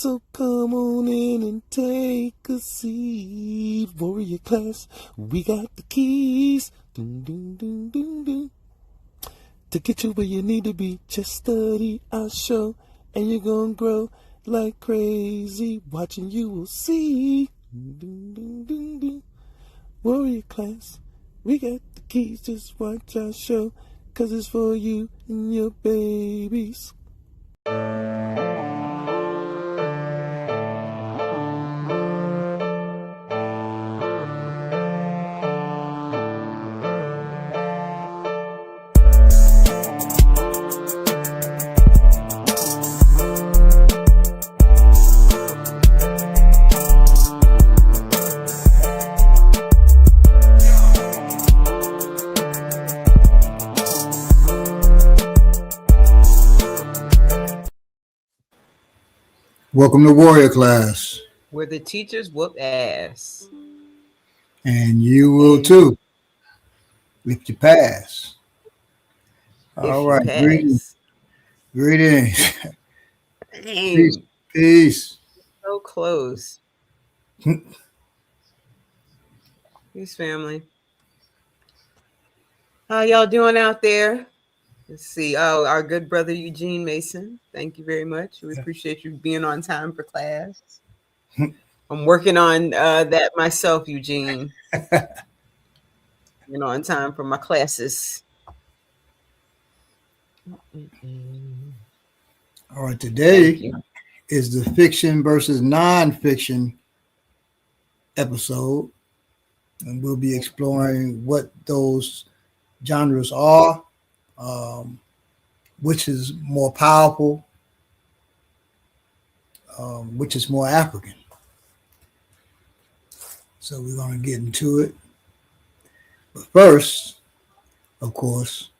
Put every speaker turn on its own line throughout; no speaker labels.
So come on in and take a seat. Warrior class, we got the keys. Dun, dun, dun, dun, dun. To get you where you need to be, just study our show, and you're gonna grow like crazy. Watching you will see. Dun, dun, dun, dun. Warrior class, we got the keys. Just watch our show, 'cause it's for you and your babies.
Welcome to Warrior Class.
Where the teachers whoop ass.
And you will too, if you pass.
If
All
you
right, greetings.
pass.
Greetings. Peace.
Dang,
Peace.
so close. Peace, family. How y'all doing out there? Let's see. Oh, our good brother Eugene Mason. Thank you very much. We appreciate you being on time for class. I'm working on that myself, Eugene. On time for my classes.
All right, today is the fiction versus nonfiction episode. And we'll be exploring what those genres are, which is more powerful, which is more African. So we're going to get into it. But first, of course,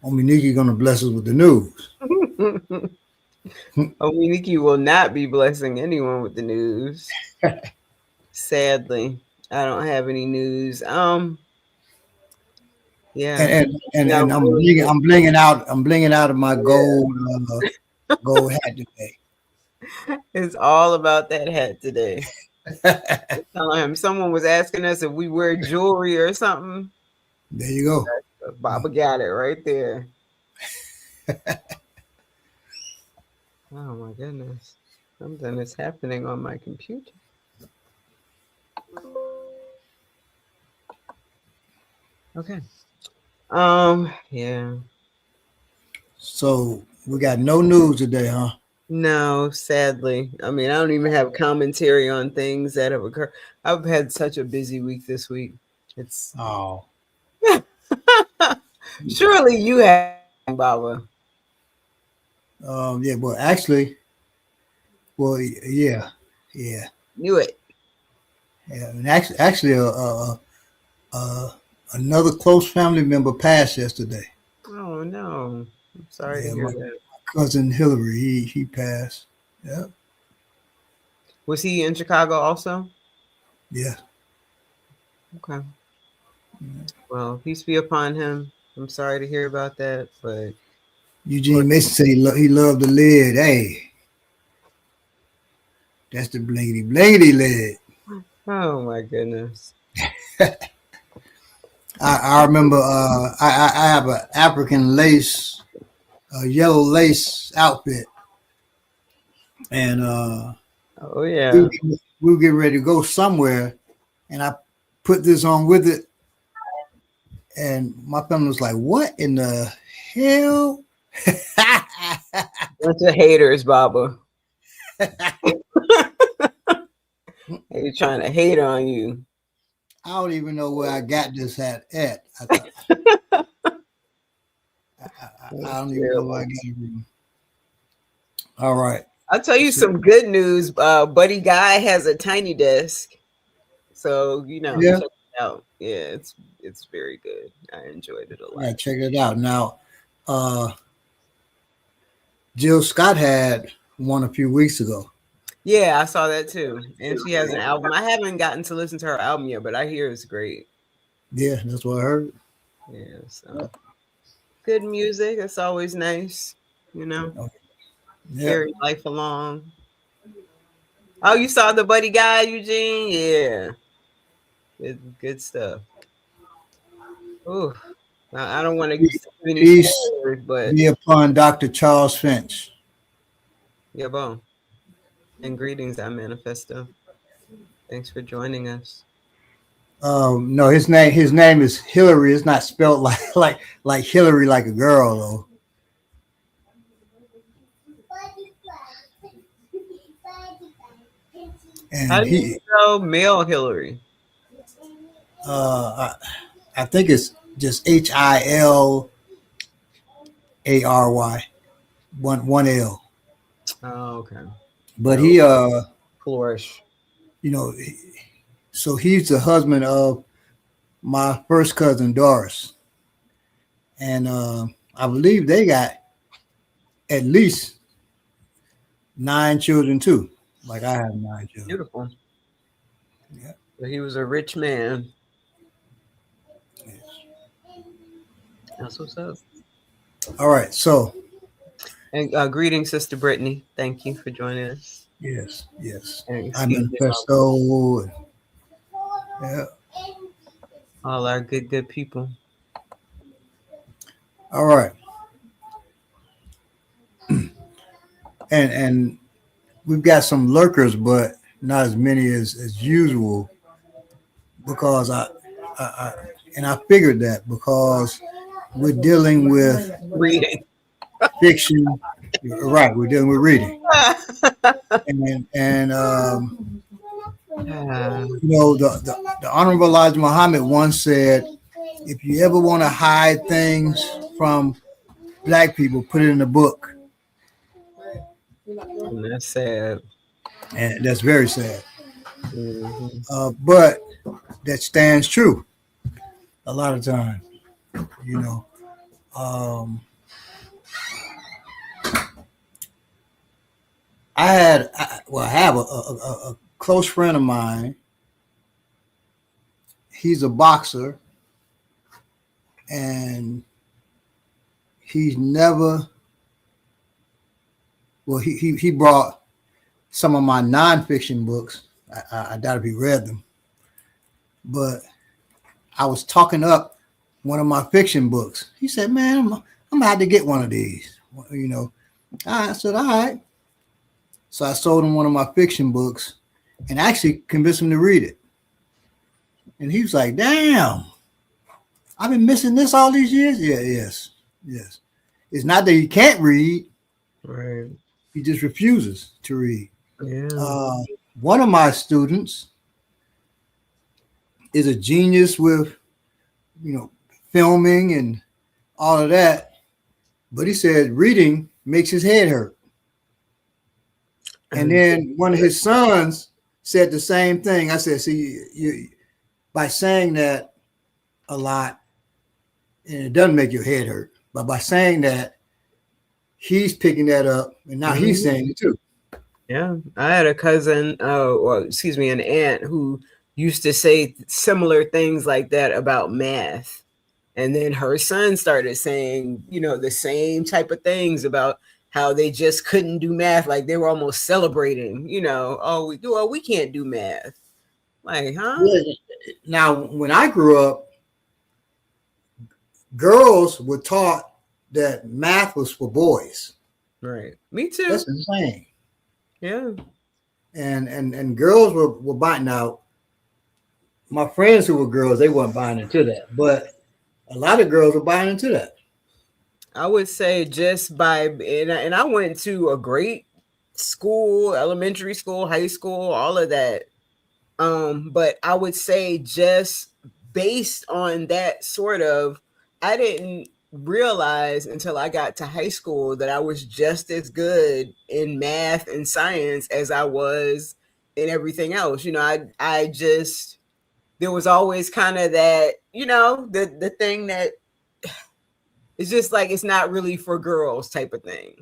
Ominiki going to bless us with the news.
Ominiki will not be blessing anyone with the news. Sadly, I don't have any news. Yeah,
and I'm blinging out of my gold hat today.
It's all about that hat today. Telling him someone was asking us if we wear jewelry or something.
There you go.
Baba got it right there. Oh my goodness. Something is happening on my computer. Okay. Yeah.
So we got no news today, huh?
No, sadly. I mean, I don't even have commentary on things that have occurred. I've had such a busy week this week. It's surely you have, Baba.
Yeah, well, actually, yeah.
Knew it.
Yeah, and actually, another close family member passed yesterday.
Oh no! I'm sorry to hear that.
My cousin Hillary, he passed. Yeah.
Was he in Chicago also?
Yeah.
Okay. Well, peace be upon him. I'm sorry to hear about that, but
Eugene Mason said he loved the lid. Hey, that's the blingity lid.
Oh my goodness.
I remember I have an African lace, yellow lace outfit, and
oh yeah,
we were getting ready to go somewhere, and I put this on with it, and my family was like, "What in the hell?"
bunch of haters, Baba. They're trying to hate on you.
I don't even know where I got this hat at. I don't even know where I got it from. All right.
I'll tell you some good news. Buddy Guy has a tiny desk, so check it out. Yeah, it's very good. I enjoyed it a lot.
Yeah, check it out. Now, Jill Scott had one a few weeks ago.
Yeah, I saw that too. And she has an album. I haven't gotten to listen to her album yet, but I hear it's great.
Yeah, that's what I heard.
Yeah, so good music. It's always nice,
Yeah.
Carry life along. Oh, you saw the Buddy Guy, Eugene? Yeah. Good stuff. Ooh. I don't want to give any
Peace
spoilers, but
be upon Dr. Charles Finch.
yeah, bon. And greetings, I Manifesto. Thanks for joining us.
No, his name is Hillary. It's not spelled like Hillary, like a girl though.
How
And
do you
he,
spell male Hillary?
I think it's just Hilary, one L.
Oh, okay.
But
Oh,
he,
flourish.
you know, so he's the husband of my first cousin Doris, and I believe they got at least 9 children too. Like I have 9 children.
Beautiful.
Yeah.
So he was a rich man. That's what's up.
All right. So
And greetings, Sister Brittany. Thank you for joining us.
yes.
And
I
excuse me,
manifesto. Yeah.
all our good people.
All right. And we've got some lurkers, but not as many as usual because I figured that because we're dealing with
Reading.
fiction, right? We're dealing with reading, and the Honorable Elijah Muhammad once said, if you ever want to hide things from black people, put it in a book,
And that's sad.
and that's very sad.
Mm-hmm.
But that stands true a lot of times, you know. I have a close friend of mine. He's a boxer, and he's never. Well, he brought some of my nonfiction books. I doubt if he read them, but I was talking up one of my fiction books. He said, "Man, I'm gonna have to get one of these." You know, I said, "All right." So I sold him one of my fiction books, and actually convinced him to read it. And he was like, "Damn, I've been missing this all these years." Yeah, yes. It's not that he can't read;
Right.
he just refuses to read.
Yeah.
One of my students is a genius with, filming and all of that, but he said reading makes his head hurt. And then one of his sons said the same thing. I said, "See, you by saying that a lot, and it doesn't make your head hurt, but by saying that, he's picking that up, and now he's saying it too."
Yeah, I had a cousin, an aunt who used to say similar things like that about math. And then her son started saying, the same type of things about how they just couldn't do math. Like they were almost celebrating, we can't do math. Like, huh?
Yeah. Now, when I grew up, girls were taught that math was for boys.
Right. Me too.
That's insane.
Yeah.
And girls were buying out. My friends who were girls, they weren't buying into that, but a lot of girls were buying into that.
I would say just and I went to a great school, elementary school, high school, all of that. But I would say just based on that I didn't realize until I got to high school that I was just as good in math and science as I was in everything else. I just, there was always kind of that, the thing that it's just like, it's not really for girls type of thing.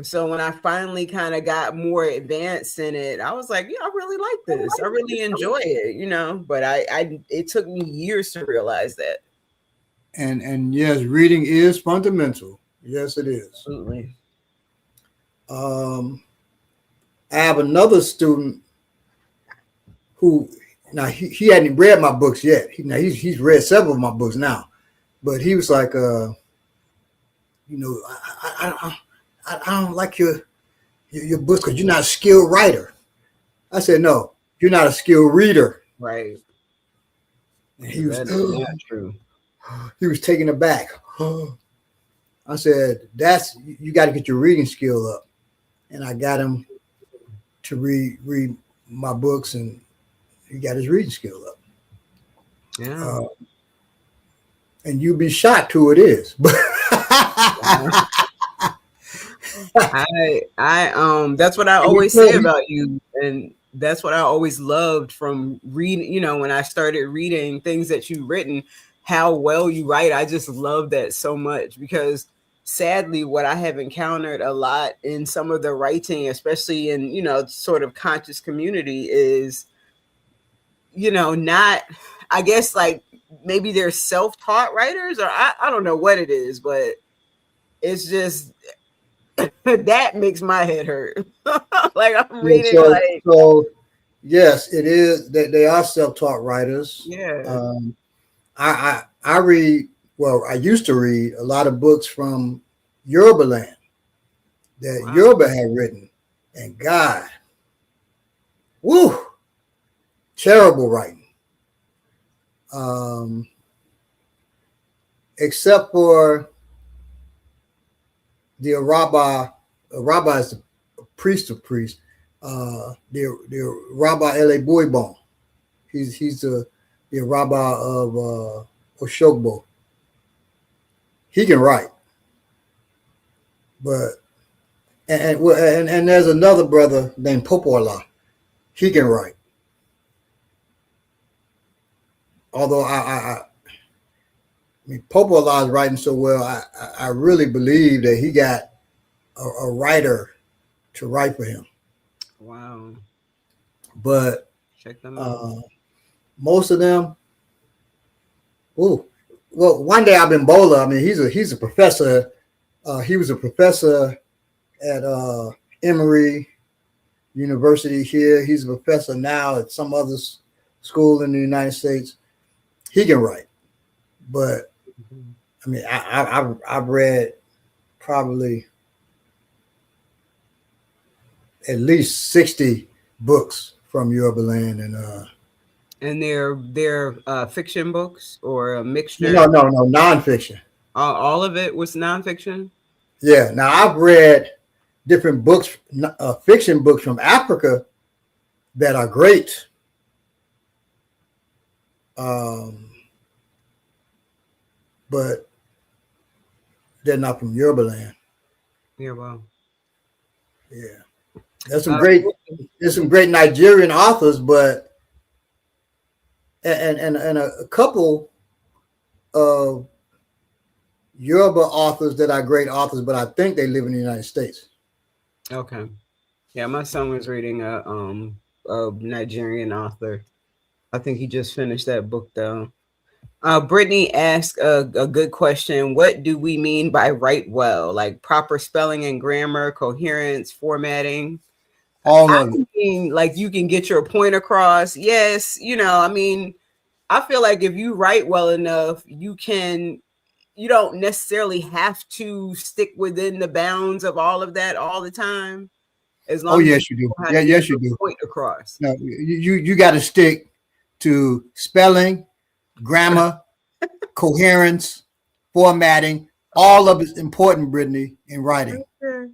So when I finally kind of got more advanced in it, I was like, yeah, I really like this. I really enjoy it, but it took me years to realize that.
And yes, reading is fundamental. Yes, it is.
Absolutely.
I have another student who now he hadn't read my books yet. He's read several of my books now, but he was like, I don't like your books because you're not a skilled writer. I said, no, you're not a skilled reader.
Right.
And he was
not true.
He was taken aback. I said, you got to get your reading skill up. And I got him to read my books, and he got his reading skill up.
Yeah.
And you'd be shocked who it is.
I that's what I always say about you, and that's what I always loved from reading, you know, when I started reading things that you've written, how well you write. I just love that so much, because sadly what I have encountered a lot in some of the writing, especially in, you know, sort of conscious community, is, you know, not, I guess, like maybe they're self-taught writers, or I don't know what it is, but it's just that makes my head hurt. Like I'm reading
so yes, it is that they are self-taught writers.
Yeah.
I read, well, I used to read a lot of books from Yoruba land that Yoruba had written, and God, woo, terrible writing. Except for the Araba is the priest of priests. The Araba Ele Boybon. He's the Araba of Oshogbo. He can write, but and there's another brother named Popola. He can write. Although I mean, Popola is writing so well, I really believe that he got a writer to write for him.
Wow.
But
check them out.
Most of them, well, one day Abimbola, I mean, he's a professor. He was a professor at Emory University here. He's a professor now at some other school in the United States. He can write, but I mean, I've read probably at least 60 books from Yoruba land,
and they're fiction books or a mixture?
No, nonfiction.
All of it was nonfiction?
Yeah. Now I've read different books, fiction books from Africa that are great. But they're not from Yoruba land.
Yeah, well.
Yeah. There's some great Nigerian authors, but and a couple of Yoruba authors that are great authors, but I think they live in the United States.
Okay. Yeah, my son was reading a Nigerian author. I think he just finished that book though. Brittany asked a good question. What do we mean by write well? Like proper spelling and grammar, coherence, formatting?
All of it.
I mean, like you can get your point across. Yes, you know, I mean, I feel like if you write well enough, you don't necessarily have to stick within the bounds of all of that all the time. As long as
yes, you do. Yeah, yes, you do.
Point across.
No, you got to stick to spelling, grammar, coherence, formatting. All of it's important, Brittany, in writing.
Okay.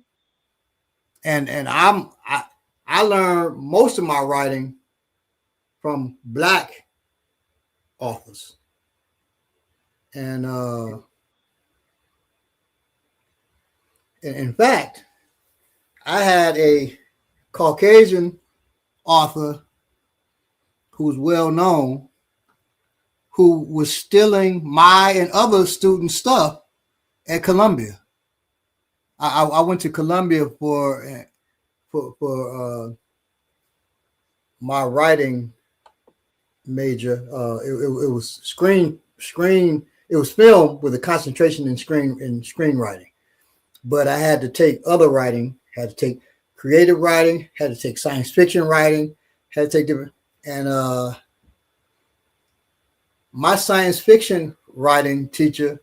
And I learned most of my writing from Black authors. And in fact, I had a Caucasian author who's well known, who was stealing my and other students' stuff at Columbia. I went to Columbia for my writing major. It was screen. It was film with a concentration in screenwriting. But I had to take other writing. Had to take creative writing, had to take science fiction writing, had to take different. And my science fiction writing teacher,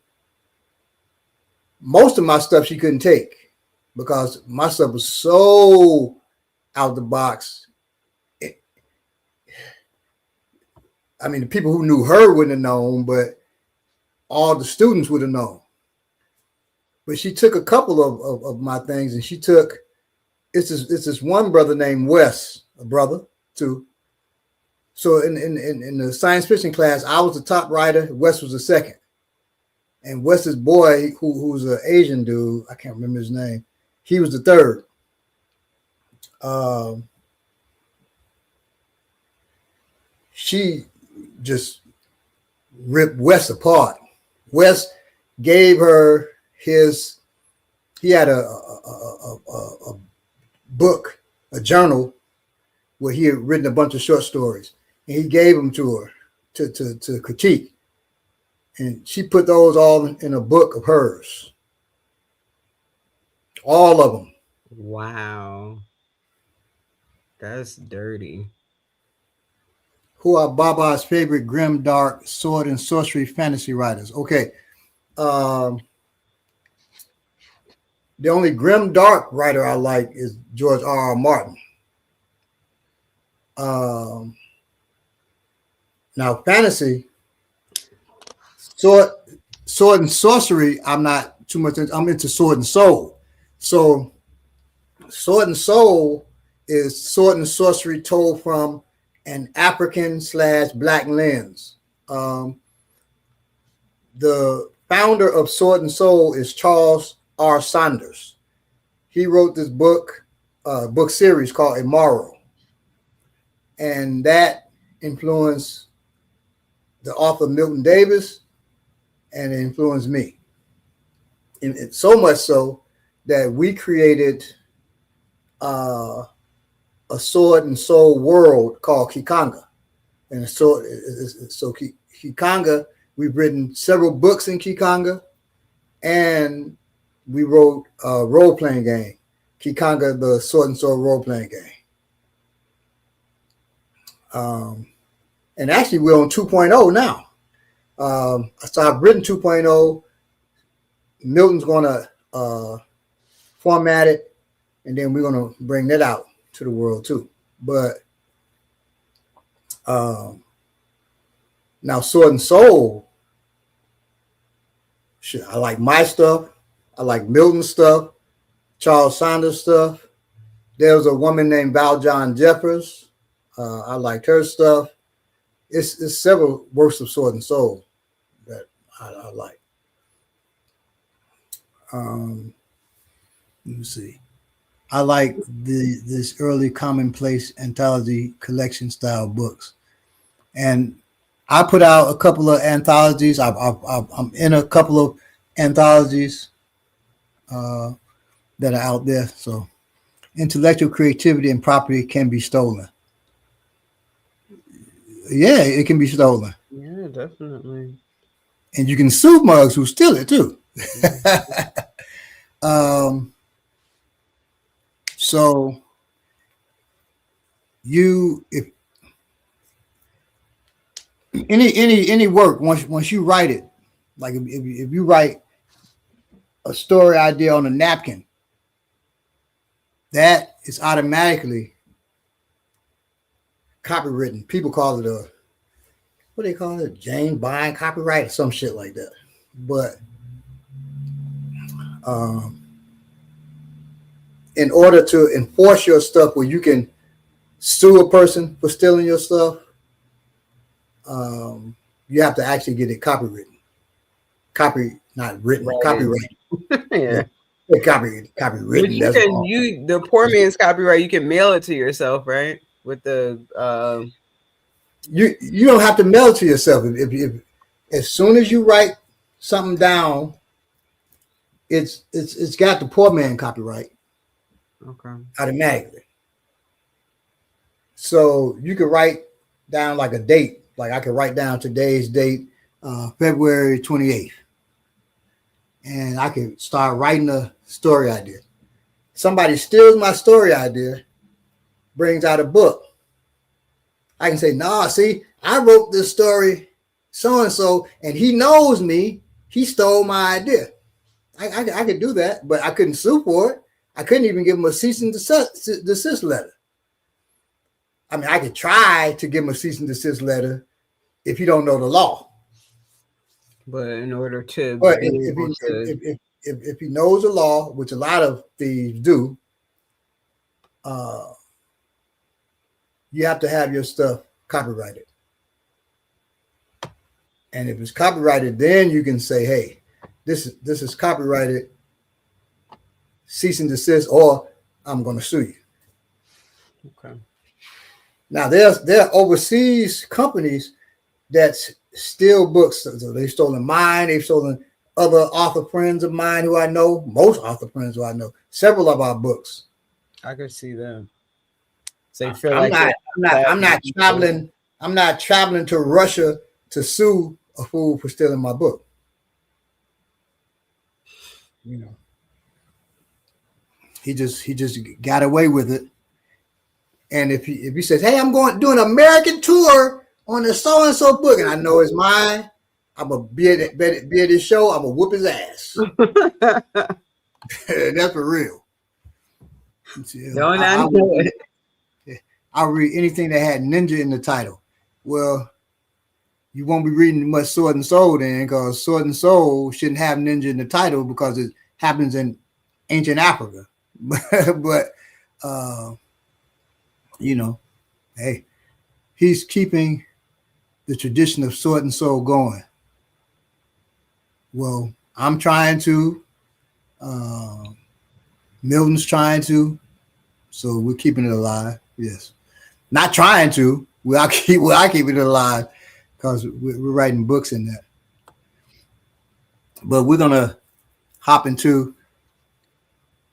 most of my stuff she couldn't take because my stuff was so out the box. I mean, the people who knew her wouldn't have known, but all the students would have known. But she took a couple of my things, and she took it's this one brother named Wes, a brother too. So in the science fiction class, I was the top writer. Wes was the second, and Wes's boy, who's an Asian dude, I can't remember his name, he was the third. She just ripped Wes apart. Wes gave her he had a book, a journal where he had written a bunch of short stories, and he gave them to her to critique. And she put those all in a book of hers. All of them.
Wow. That's dirty.
Who are Baba's favorite grim, dark, sword and sorcery fantasy writers? Okay. The only grim, dark writer I like is George R.R. Martin. Now, fantasy, sword and sorcery, I'm not too much into. I'm into sword and soul. So, sword and soul is sword and sorcery told from an African/Black lens. The founder of Sword and Soul is Charles R. Saunders. He wrote this book series called Immoral, and that influenced the author Milton Davis, and it influenced me. And it's so much so that we created a sword and soul world called Kikanga. And so Kikanga, we've written several books in Kikanga, and we wrote a role-playing game, Kikanga, the Sword and Soul role-playing game. And actually, we're on 2.0 now. So I've written 2.0. Milton's going to format it, and then we're going to bring that out to the world too. But now Sword and Soul, I like my stuff. I like Milton's stuff, Charles Saunders stuff. There was a woman named Val John Jeffers. I liked her stuff. It's several works of Sword and Soul that I like. Let me see. I like this early commonplace anthology collection style books, and I put out a couple of anthologies. I'm in a couple of anthologies that are out there. So, intellectual creativity and property can be stolen. Yeah, it can be stolen.
Yeah, definitely.
And you can sue mugs who steal it too. So if any work, once you write it, like if you write a story idea on a napkin, that is automatically copywritten. People call it what do they call it? Jane Byrne copyright or some shit like that. But in order to enforce your stuff where you can sue a person for stealing your stuff, you have to actually get it copywritten. Not written,
Right.
copyright.
Yeah.
Copywritten.
But the poor man's copyright, you can mail it to yourself, right? With the
you don't have to mail it to yourself. If as soon as you write something down, it's got the poor man copyright.
Okay.
Automatically. So you could write down like a date. Like I could write down today's date, February 28th. And I could start writing a story idea. somebody steals my story idea, brings out a book, I can say, nah, see, I wrote this story so-and-so, and he knows me. He stole my idea. I could do that, but I couldn't sue for it. I couldn't even give him a cease and desist letter. I mean, I could try to give him a cease and desist letter if you don't know the law.
But in order to
But
be able to...
if he knows the law, which a lot of thieves do, you have to have your stuff copyrighted. And if it's copyrighted, then you can say, hey, this is copyrighted, cease and desist, or I'm going to sue you.
Okay.
Now, there are overseas companies that steal books. So they've stolen mine. They've stolen other author friends of mine who I know, most author friends who I know, several of our books.
I could see that. So they feel
I'm not traveling to Russia to sue a fool for stealing my book. You know, he just got away with it. And if he says, hey, I'm going to do an American tour on the so-and-so book, and I know it's mine, I'm going to be at this show, I'm going to whoop his ass. That's for real. I'll read anything that had ninja in the title. Well, you won't be reading much Sword and Soul then, because Sword and Soul shouldn't have ninja in the title because it happens in ancient Africa. but you know, hey, he's keeping the tradition of Sword and Soul going. Well, I'm trying to. Milton's trying to. So we're keeping it alive. Yes. Not trying to. I keep it alive because we're writing books in that. But we're going to hop into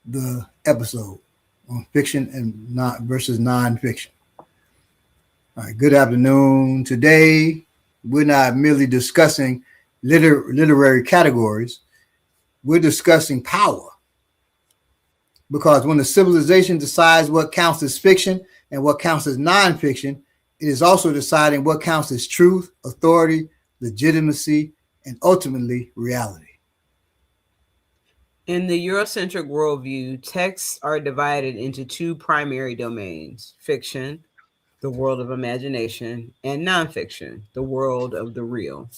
the episode on fiction and not versus nonfiction. All right, good afternoon. Today, we're not merely discussing literary categories. We're discussing power. Because when a civilization decides what counts as fiction and what counts as nonfiction, it is also deciding what counts as truth, authority, legitimacy, and ultimately reality.
In the Eurocentric worldview, texts are divided into two primary domains: fiction, the world of imagination, and nonfiction, the world of the real.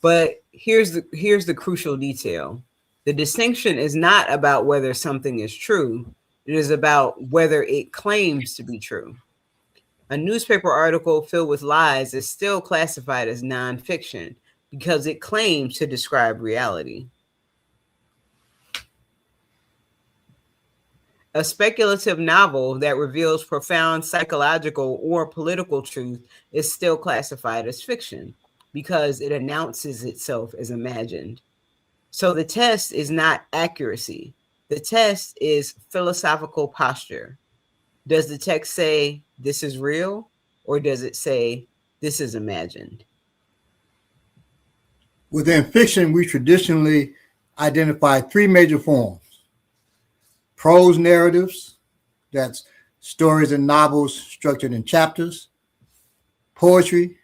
But here's the crucial detail. The distinction is not about whether something is true. It is about whether it claims to be true. A newspaper article filled with lies is still classified as nonfiction because it claims to describe reality. A speculative novel that reveals profound psychological or political truth is still classified as fiction because it announces itself as imagined. So the test is not accuracy. The test is philosophical posture. Does the text say this is real, or does it say this is imagined?
Within fiction, we traditionally identify three major forms: prose narratives, that's stories and novels structured in chapters; poetry,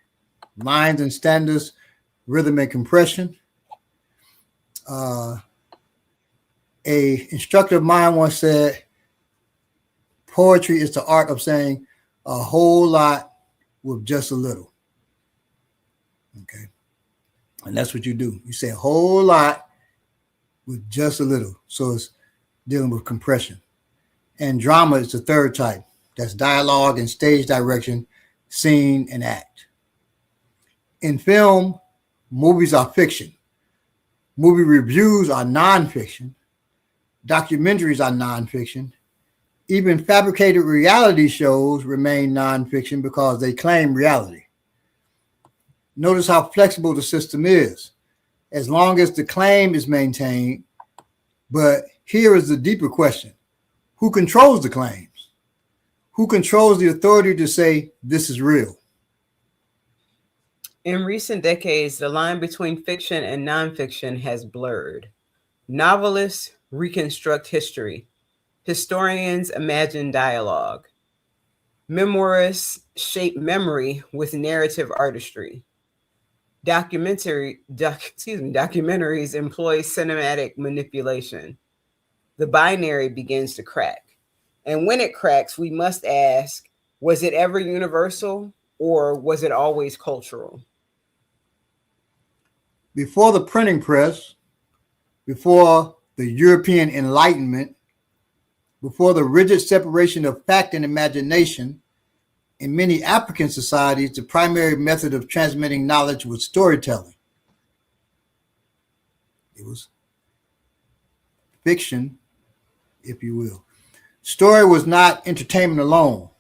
lines and stanzas, rhythm and compression. A instructor of mine once said, poetry is the art of saying a whole lot with just a little. Okay. And that's what you do. You say a whole lot with just a little. So it's dealing with compression. And drama is the third type. That's dialogue and stage direction, scene and act. In film, movies are fiction. Movie reviews are nonfiction. Documentaries are nonfiction. Even fabricated reality shows remain nonfiction because they claim reality. Notice how flexible the system is, as long as the claim is maintained. But here is the deeper question: who controls the claims? Who controls the authority to say this is real?
In recent decades, the line between fiction and nonfiction has blurred. Novelists reconstruct history. Historians imagine dialogue. Memoirists shape memory with narrative artistry. Documentaries employ cinematic manipulation. The binary begins to crack. And when it cracks, we must ask, was it ever universal or was it always cultural?
Before the printing press, before the European Enlightenment, before the rigid separation of fact and imagination, in many African societies, the primary method of transmitting knowledge was storytelling. It was fiction, if you will. Story was not entertainment alone.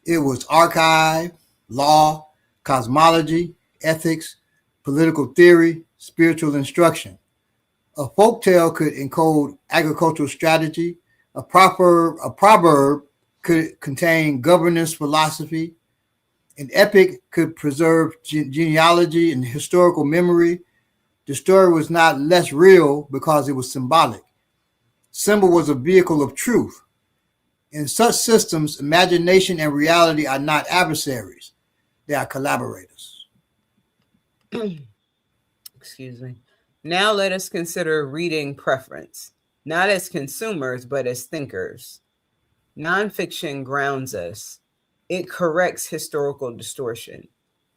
It was archive, law, cosmology, ethics, political theory, spiritual instruction. A folktale could encode agricultural strategy. A proverb could contain governance philosophy. An epic could preserve genealogy and historical memory. The story was not less real because it was symbolic. Symbol was a vehicle of truth. In such systems, imagination and reality are not adversaries. They are collaborators.
Excuse me. Now let us consider reading preference, not as consumers, but as thinkers. Nonfiction grounds us. It corrects historical distortion.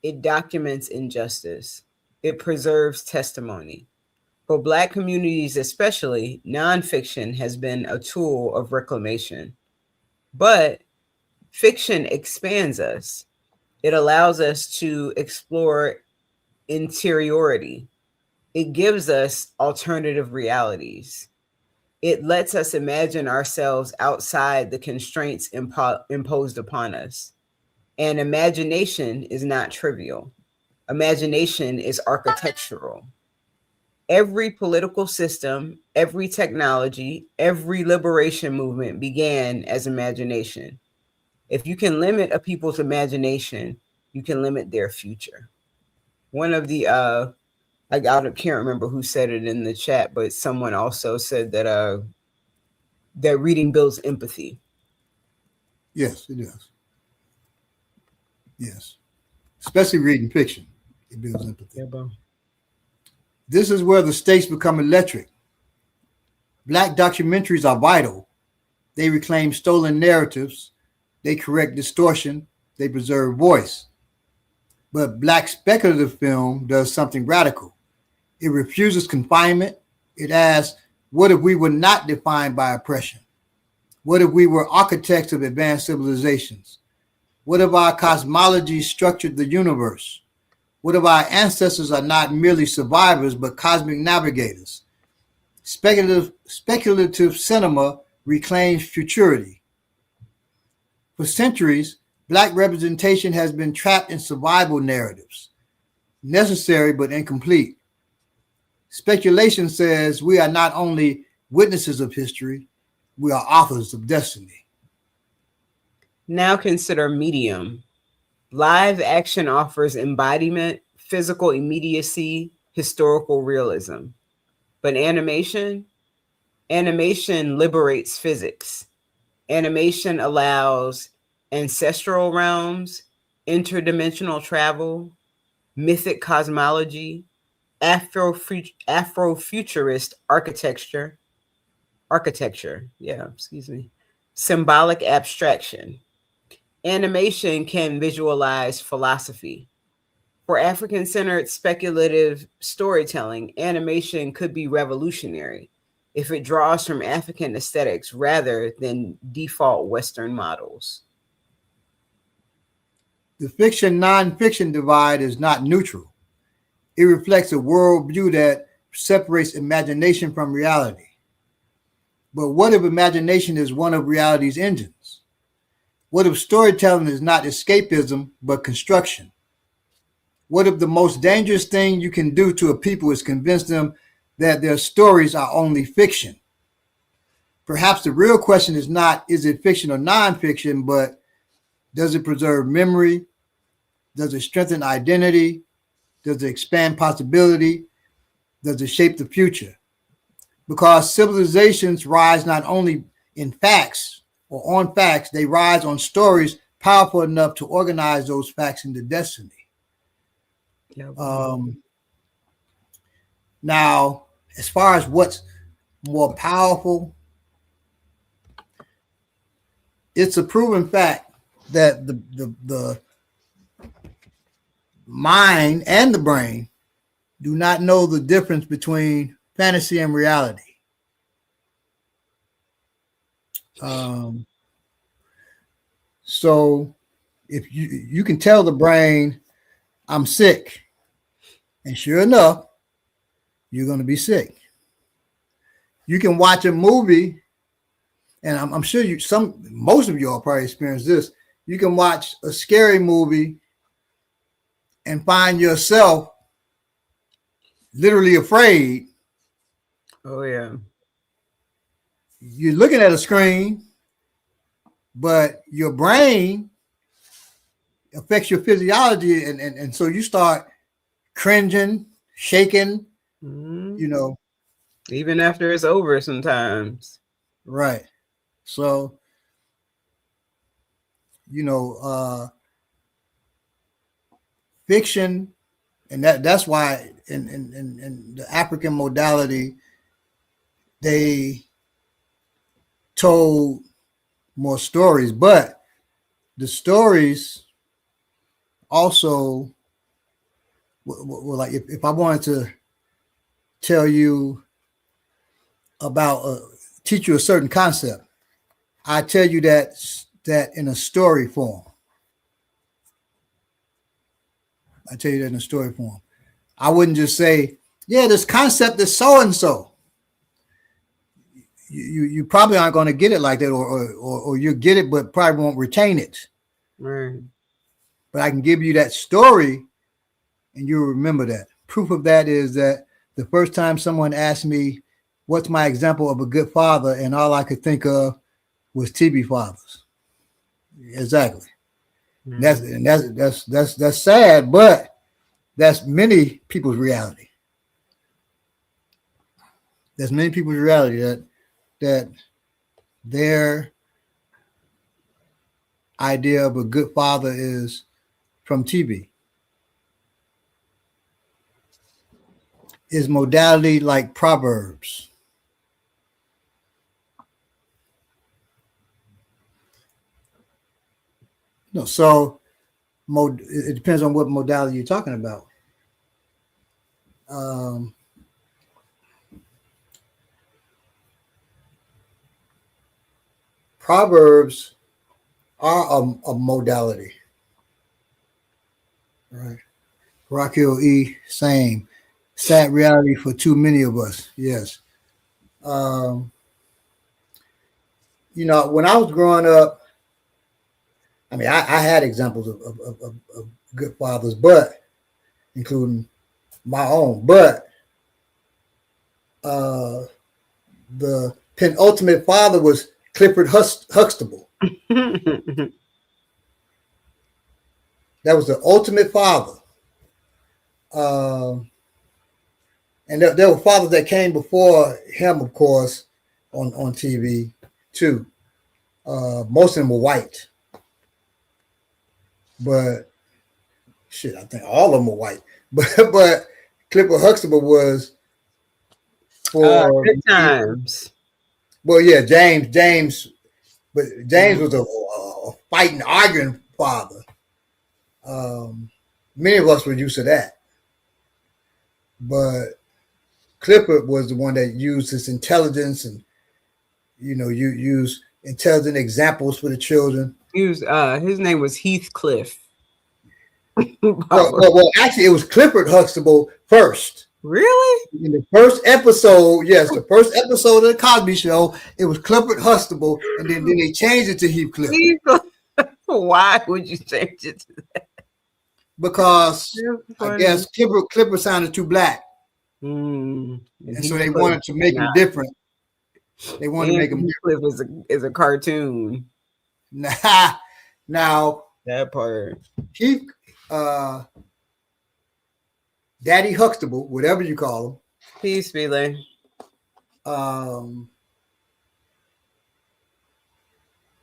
It documents injustice. It preserves testimony. For Black communities especially, nonfiction has been a tool of reclamation. But fiction expands us. It allows us to explore interiority. It gives us alternative realities. It lets us imagine ourselves outside the constraints imposed upon us. And imagination is not trivial. Imagination is architectural. Every political system, every technology, every liberation movement began as imagination. If you can limit a people's imagination, you can limit their future. One of the I can't remember who said it in the chat, but someone also said that that reading builds empathy.
Yes, it does. Yes, especially reading fiction, it builds empathy.
Yeah,
this is where the stakes become electric. Black documentaries are vital. They reclaim stolen narratives. They correct distortion. They preserve voice. But Black speculative film does something radical. It refuses confinement. It asks, what if we were not defined by oppression? What if we were architects of advanced civilizations? What if our cosmology structured the universe? What if our ancestors are not merely survivors, but cosmic navigators? Speculative cinema reclaims futurity. For centuries, Black representation has been trapped in survival narratives, necessary but incomplete. Speculation says we are not only witnesses of history, we are authors of destiny.
Now consider medium. Live action offers embodiment, physical immediacy, historical realism. But animation liberates physics. Animation allows ancestral realms, interdimensional travel, mythic cosmology, Afrofuturist architecture, symbolic abstraction. Animation can visualize philosophy. For African-centered speculative storytelling, animation could be revolutionary if it draws from African aesthetics rather than default Western models.
The fiction-nonfiction divide is not neutral. It reflects a worldview that separates imagination from reality. But what if imagination is one of reality's engines? What if storytelling is not escapism, but construction? What if the most dangerous thing you can do to a people is convince them that their stories are only fiction? Perhaps the real question is not, is it fiction or nonfiction, but does it preserve memory? Does it strengthen identity? Does it expand possibility? Does it shape the future? Because civilizations rise not only in facts or on facts. They rise on stories powerful enough to organize those facts into destiny.
Yeah.
Now, as far as what's more powerful, it's a proven fact that the mind and the brain do not know the difference between fantasy and reality. So if you can tell the brain, I'm sick, and sure enough, you're going to be sick. You can watch a movie, and I'm sure most of you all probably experienced this. You can watch a scary movie and find yourself literally afraid.
Oh yeah.
You're looking at a screen, but your brain affects your physiology, and so you start cringing, shaking, you know.
Even after it's over sometimes.
Right. So, fiction, and that's why in the African modality, they told more stories, but the stories also, well, like if I wanted to tell you about, teach you a certain concept, I tell you that in a story form. I wouldn't just say, yeah, this concept is so and so. You probably aren't going to get it like that, or you get it, but probably won't retain it.
Right.
But I can give you that story, and you'll remember that. Proof of that is that the first time someone asked me, "What's my example of a good father?" and all I could think of was TB fathers. Exactly. That's sad, but that's many people's reality. There's many people's reality that their idea of a good father is from TV. Is modality like Proverbs? No, so it depends on what modality you're talking about. Proverbs are a modality, right? Rockhill E, same. Sad reality for too many of us. Yes. When I was growing up, I mean, I had examples of good fathers, but including my own, but the penultimate father was Clifford Huxtable. That was the ultimate father. And there were fathers that came before him, of course, on TV too. Most of them were white, but shit, I think all of them were white. But Clifford Huxtable was for
good times.
Well, yeah, James, but James was a fighting, arguing father. Many of us were used to that, but Clifford was the one that used his intelligence and you use intelligent examples for the children.
His name was Heathcliff.
Well, actually, it was Clifford Huxtable first.
Really?
In the first episode, yes, the first episode of the Cosby Show, it was Clifford Huxtable, and then they changed it to Heathcliff.
Why would you change it to that?
Because I guess Clifford sounded too black.
And
so they wanted to make him different. They wanted to make him
different. Is a cartoon.
Now
that part.
Daddy Huxtable, whatever you call him.
Peace, Billy.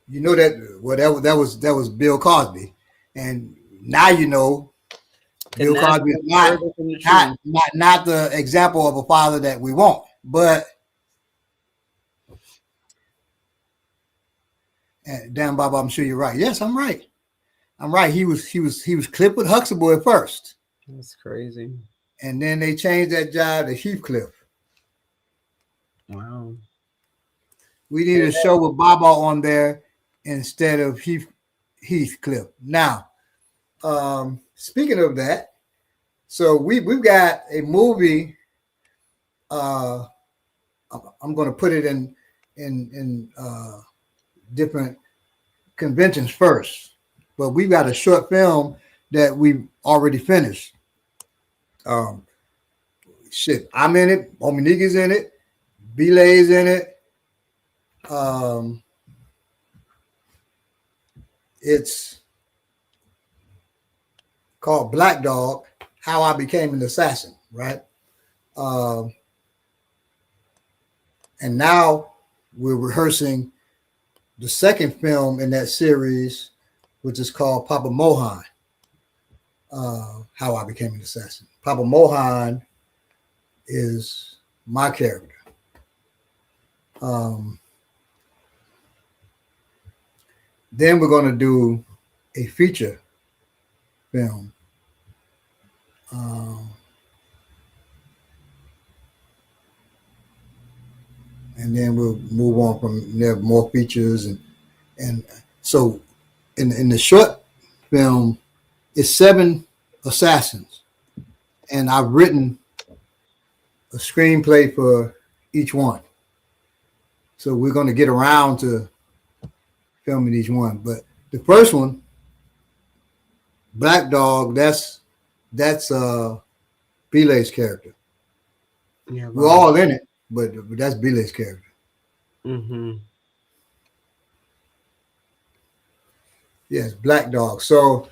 You know that well that was Bill Cosby, and now you know Bill
Cannot
Cosby
be
is not
further from the
not
truth.
not not the example of a father that we want. But damn, Bob, I'm sure you're right. Yes, I'm right. I'm right. He was clipped with Huxtable at first,
That's crazy.
and then they changed that job to Heathcliff.
Wow.
We need a show with Baba on there instead of Heathcliff. Now, speaking of that, so we've got a movie. Uh, I'm going to put it in different conventions first, but we've got a short film that we've already finished. Um, shit, I'm in it. Ominique's in it. Belay's in it. It's called Black Dog: How I Became an Assassin, right? Um, and now we're rehearsing the second film in that series, which is called Papa Mohan: How I Became an Assassin. Papa Mohan is my character. Um, then we're going to do a feature film. And then we'll move on from there, more features. And so in the short film, it's 7 assassins. And I've written a screenplay for each one. So we're going to get around to filming each one. But the first one, Black Dog, that's Belay's character.
Yeah.
We're all in it, but that's Belay's character.
Mm-hmm.
Yes, Black Dog. So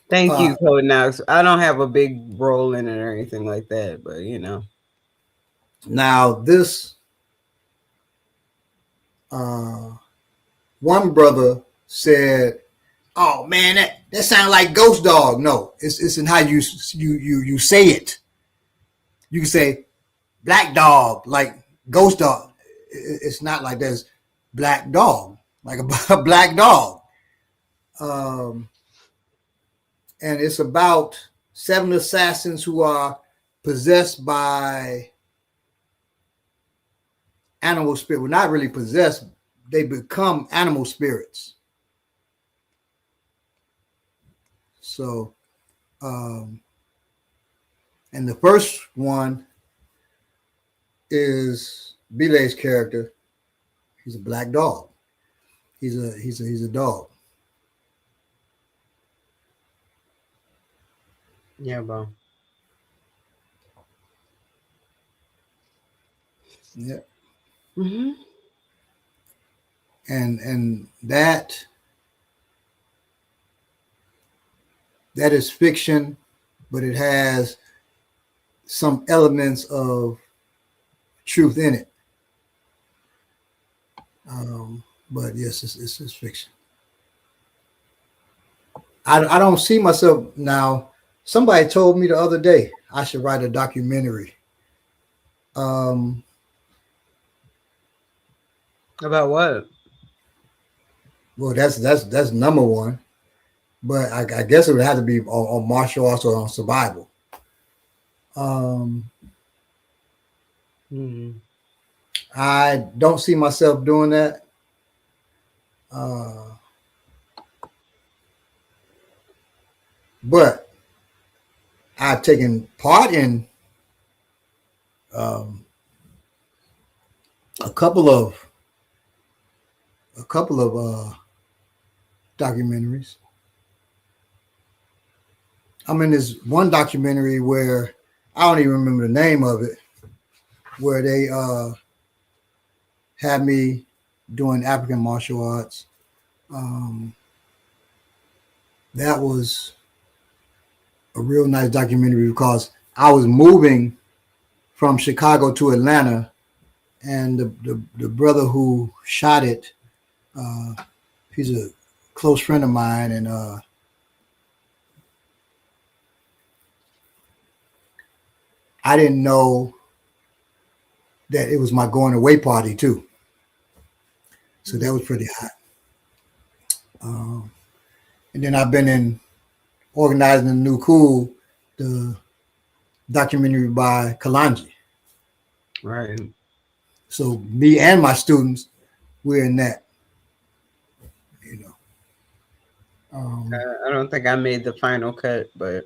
Thank you, Code Knox. I don't have a big role in it or anything like that, but you know.
now this one brother said, "Oh man, that sounds like Ghost Dog." No, it's in how you say it. You can say Black Dog like Ghost Dog. It's not like there's Black Dog like a black dog. And it's about 7 assassins who are possessed by animal spirit. Well, not really possessed; they become animal spirits. So, and the first one is Belay's character. He's a black dog. He's a dog.
Yeah, bro.
Yeah.
Mm-hmm.
And that is fiction, but it has some elements of truth in it. But yes, it's fiction. I don't see myself now. Somebody told me the other day I should write a documentary.
About what?
Well, that's number one, but I guess it would have to be on martial arts or on survival.
Mm-hmm.
I don't see myself doing that. But I've taken part in um, a couple of documentaries. I'm in this one documentary where I don't even remember the name of it, where they had me doing African martial arts. That was a real nice documentary because I was moving from Chicago to Atlanta, and the brother who shot it He's a close friend of mine, and I didn't know that it was my going away party too. So that was pretty hot. And then I've been in organizing the New Cool, the documentary by Kalanji.
Right.
So me and my students, we're in that. You know.
I don't think I made the final cut, but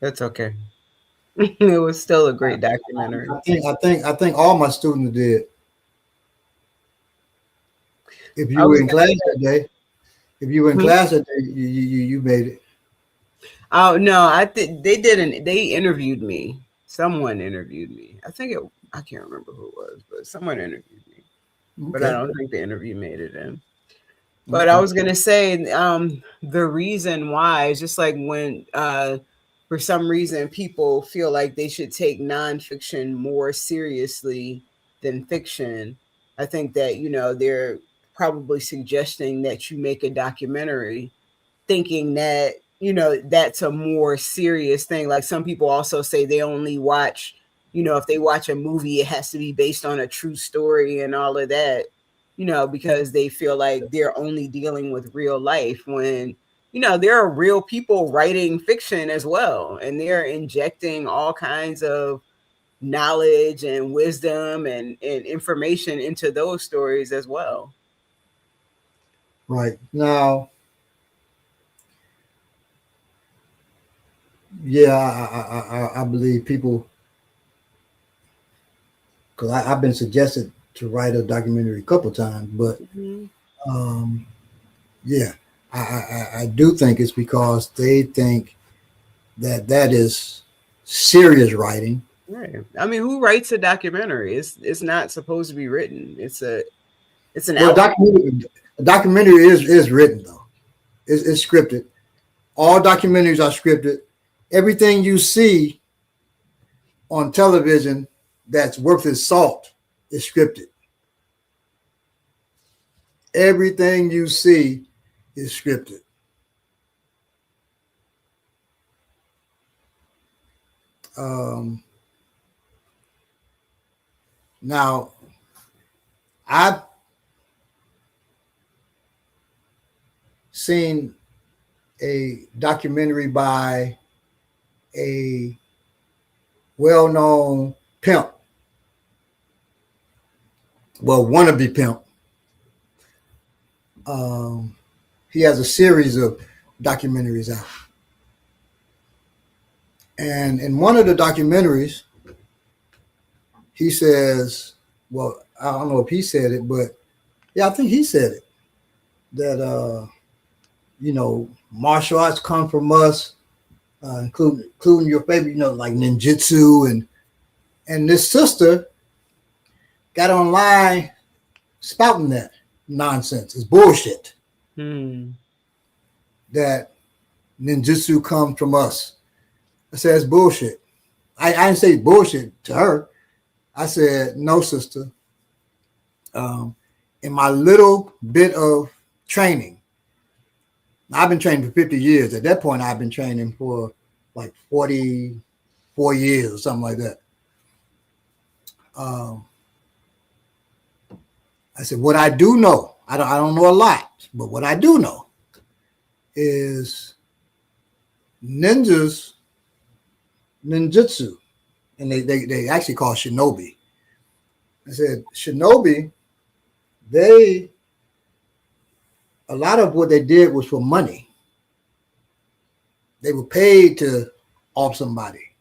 that's okay. It was still a great documentary.
I think all my students did. If
I
you were
was
in
gonna
class that day, you made it.
Oh no, they interviewed me. Someone interviewed me. I can't remember who it was, but someone interviewed me. But I
Okay.
don't think the interview made it in. But I
Okay.
was gonna say, the reason why is just like when for some reason people feel like they should take nonfiction more seriously than fiction. I think that, they're probably suggesting that you make a documentary thinking that, that's a more serious thing. Like some people also say they only watch, if they watch a movie, it has to be based on a true story and all of that, because they feel like they're only dealing with real life when, there are real people writing fiction as well. And they're injecting all kinds of knowledge and wisdom and information into those stories as well.
Right. Now, yeah, I believe people, because I've been suggested to write a documentary a couple times, but um, yeah, I do think it's because they think that is serious writing.
Right. I mean, who writes a documentary? It's not supposed to be written. It's an
Well,
outlet.
a documentary is written though. It's scripted. All documentaries are scripted. Everything you see on television that's worth its salt is scripted. Everything you see is scripted. Now, I've seen a documentary by a well-known pimp, well, wannabe pimp. He has a series of documentaries out. And in one of the documentaries, he says, well, I don't know if he said it, but yeah, I think he said it, that, martial arts come from us, including your favorite, like ninjutsu. And this sister got online spouting that nonsense. It's bullshit that ninjutsu comes from us. I said, it's bullshit. I didn't say bullshit to her. I said, no, sister. In my little bit of training, I've been training for 50 years. At that point, I've been training for like 44 years or something like that. I said, what I do know, I don't know a lot, but what I do know is ninjutsu, and they actually call shinobi. I said, shinobi, a lot of what they did was for money. They were paid to off somebody.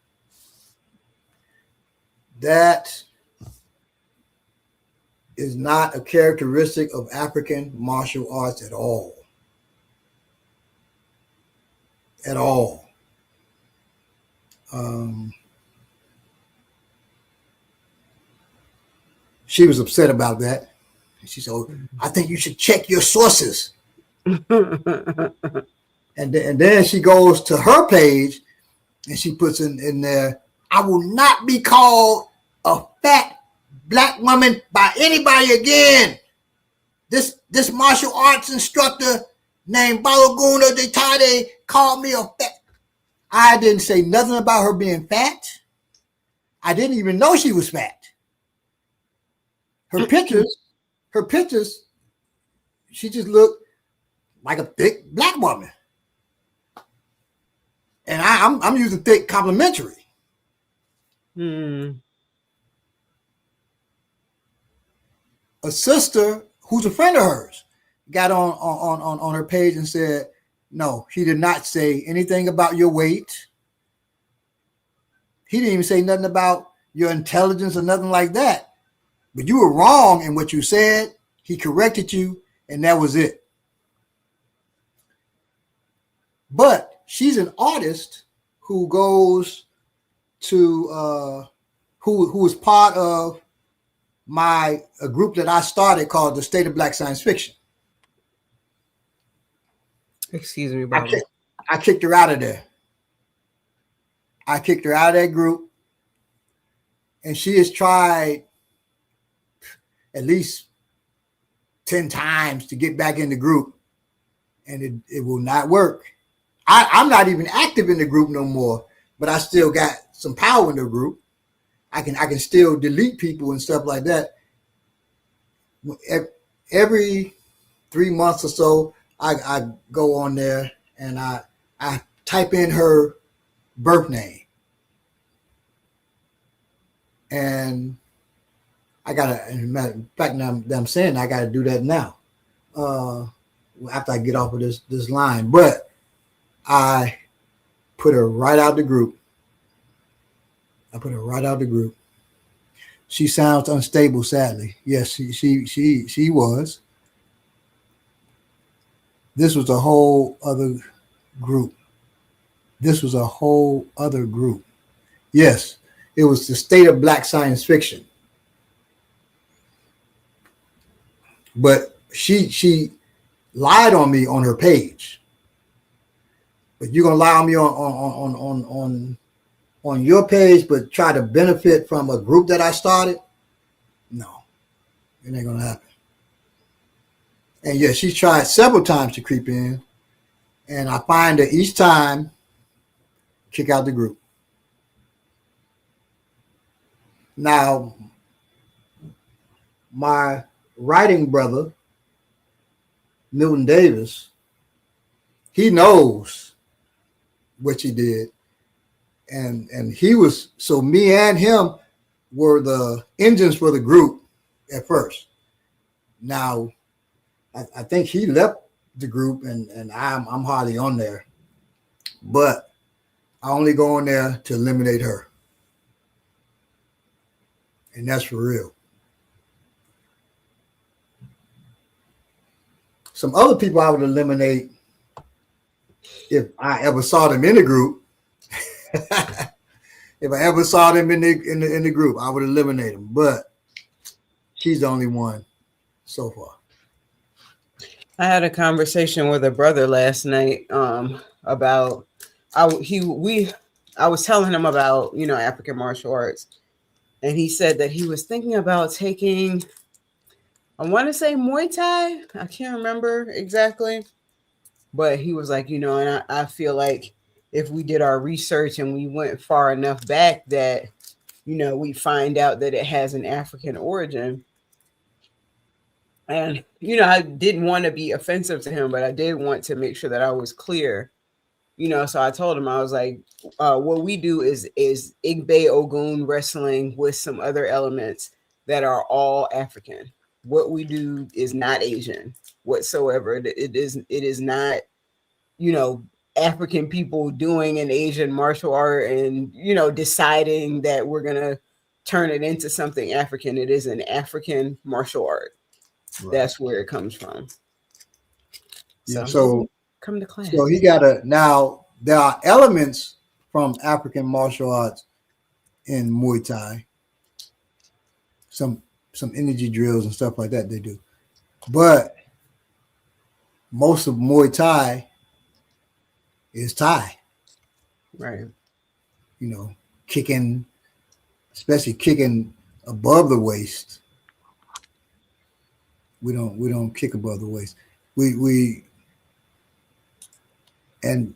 That is not a characteristic of African martial arts at all. At all. She was upset about that. She said, oh, I think you should check your sources. And then she goes to her page and she puts in there, I will not be called a fat black woman by anybody again. this martial arts instructor named Balaguna de Tade called me a fat. I didn't say nothing about her being fat. I didn't even know she was fat. Her pictures, she just looked like a thick black woman. And I'm using thick complimentary. A sister who's a friend of hers got on her page and said, no, he did not say anything about your weight. He didn't even say nothing about your intelligence or nothing like that. But you were wrong in what you said. He corrected you, and that was it. But she's an artist who goes to who is part of a group that I started called the State of Black Science Fiction.
Excuse me, Bobby.
I kicked her out of there. I kicked her out of that group, and she has tried at least 10 times to get back in the group, and it will not work. I'm not even active in the group no more, but I still got some power in the group. I can still delete people and stuff like that. Every 3 months or so, I go on there and I type in her birth name. And I gotta, in fact, now that I'm saying I gotta do that now. After I get off of this line. But I put her right out the group. She sounds unstable, sadly. Yes, she was. This was a whole other group. Yes, it was the State of Black Science Fiction. But she lied on me on her page. But you're gonna lie on me on your page, but try to benefit from a group that I started? No, it ain't gonna happen. And yeah, she's tried several times to creep in, and I find that each time, kick out the group. Now, my writing brother, Milton Davis, he knows what she did. And he was, so me and him were the engines for the group at first. Now, I think he left the group and I'm hardly on there. But I only go on there to eliminate her. And that's for real. Some other people I would eliminate if I ever saw them in the group. If I ever saw them in the group, I would eliminate them. But she's the only one so far.
I had a conversation with a brother last night about I was telling him about, African martial arts, and he said that he was thinking about taking, I want to say Muay Thai. I can't remember exactly, but he was like, and I feel like if we did our research and we went far enough back that, we find out that it has an African origin. And, I didn't want to be offensive to him, but I did want to make sure that I was clear, so I told him, I was like, what we do is Igbe Ogun wrestling with some other elements that are all African. What we do is not Asian whatsoever. It is not, African people doing an Asian martial art and, deciding that we're going to turn it into something African. It is an African martial art. Right. That's where it comes from.
So
come to class.
So he now there are elements from African martial arts in Muay Thai. Some energy drills and stuff like that they do. But most of Muay Thai is Thai.
Right.
Kicking, especially kicking above the waist. We don't kick above the waist. We and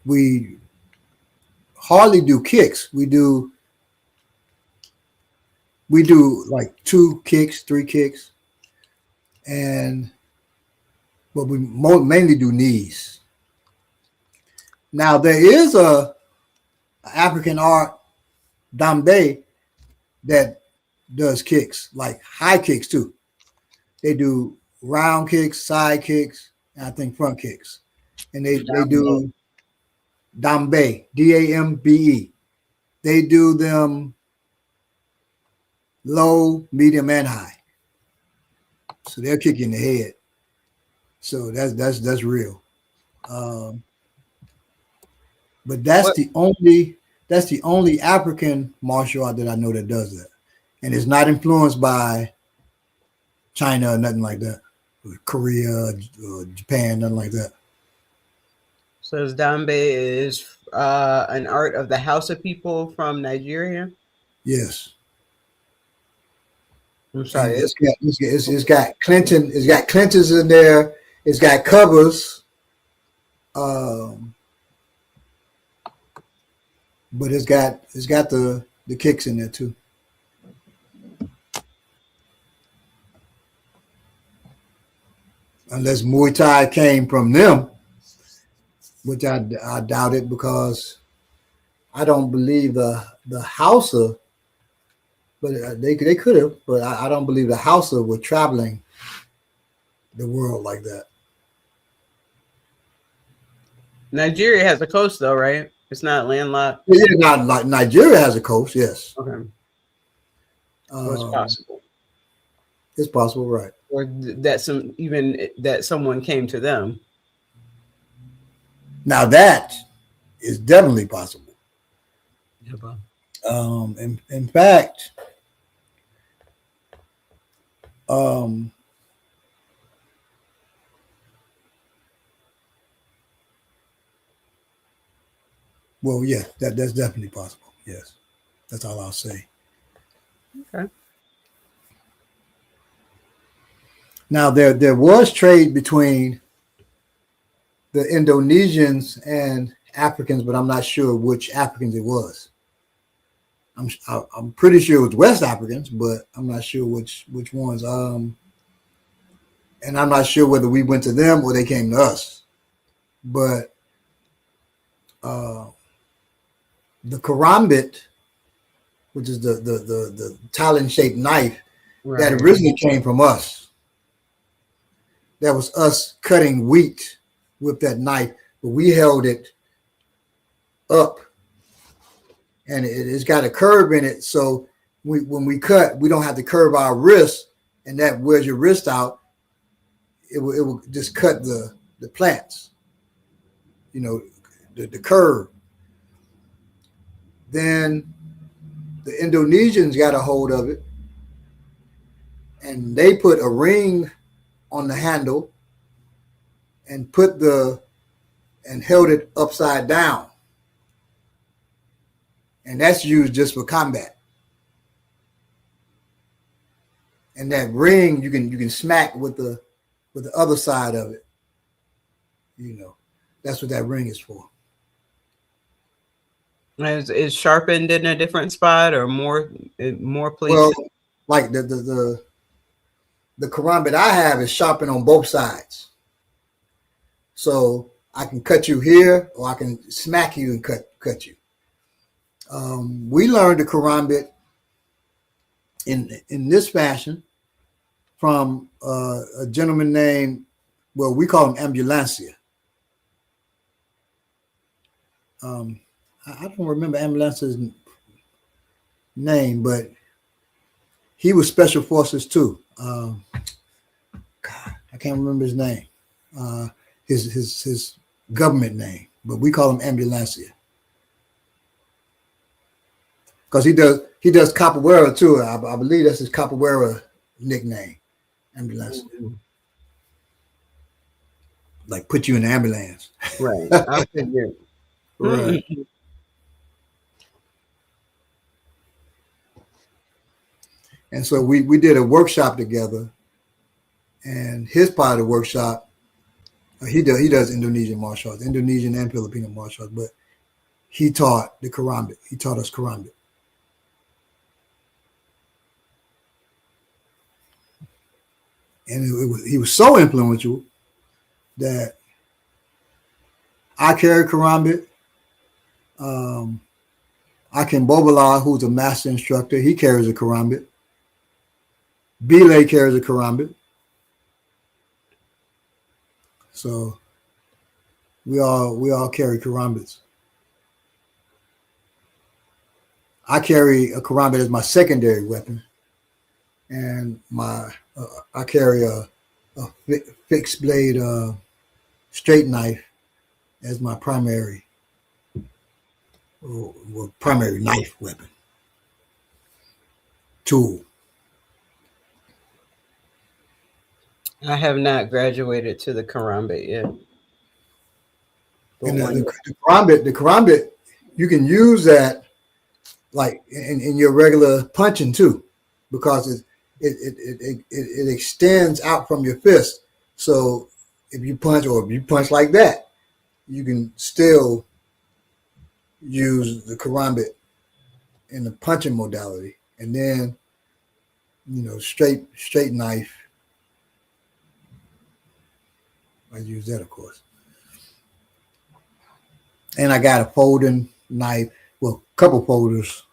we hardly do kicks. We do like 2 kicks, 3 kicks, and but we mainly do knees. Now there is a African art dambe that does kicks, like high kicks too. They do round kicks, side kicks, and I think front kicks. And they do dambe, Dambe. They do them low, medium, and high. So they'll kick you in the head. So that's real. Um, but
What?
that's the only African martial art that I know that does that, and it's not influenced by China or nothing like that, or Korea, or Japan, nothing like that.
So Dambe is an art of the Hausa people from Nigeria.
Yes,
I'm
and
sorry.
it's got Clinton. It's got Clintons in there. It's got covers, um, but it's got the kicks in there too. Unless Muay Thai came from them, which I doubt it because I don't believe the Hausa, but they could have, but I don't believe the Hausa were traveling the world like that.
Nigeria has a coast, though, right? It's not landlocked.
Yeah, not like Nigeria has a coast, yes.
Okay, so it's possible,
It's possible, right?
or that someone came to them.
Now that is definitely possible.
Yeah, bro.
In fact, um, well, yeah, that's definitely possible. Yes, that's all I'll say.
Okay.
Now there was trade between the Indonesians and Africans, but I'm not sure which Africans it was. I'm pretty sure it was West Africans, but I'm not sure which ones. And I'm not sure whether we went to them or they came to us. But uh, the karambit, which is the talon shaped knife, that
Right.
originally came from us. That was us cutting wheat with that knife, but we held it up, and it's got a curve in it. So when we cut, we don't have to curve our wrist, and that wears your wrist out. It will just cut the plants, the curve. Then the Indonesians got a hold of it, and they put a ring on the handle and held it upside down, and that's used just for combat. And that ring you can smack with the other side of it. That's what that ring is for.
Is sharpened in a different spot or more places?
Well, like the karambit I have is sharpened on both sides, so I can cut you here, or I can smack you and cut you. We learned the karambit in this fashion from a gentleman named, well, we call him Ambulancia. I don't remember Ambulancia's name, but he was special forces too. God, I can't remember his name, his government name, but we call him Ambulancia because he does capoeira too. I believe that's his capoeira nickname, Ambulancia. Mm-hmm. Like put you in the ambulance,
Right? I figure.
Right. Mm-hmm. And so we did a workshop together, and his part of the workshop, he does Indonesian martial arts, Indonesian and Filipino martial arts, but he taught the karambit. He taught us karambit. And he was so influential that I carry karambit. Akin Bobala, who's a master instructor, he carries a karambit. Belay carries a karambit. So we all carry karambits. I carry a karambit as my secondary weapon, and I carry a fixed blade straight knife as my primary knife weapon tool.
I have not graduated to the karambit yet.
And the karambit, you can use that like in your regular punching too, because it extends out from your fist. So if you punch like that, you can still use the karambit in the punching modality, and then straight knife. I use that, of course. And I got a folding knife, well, a couple folders.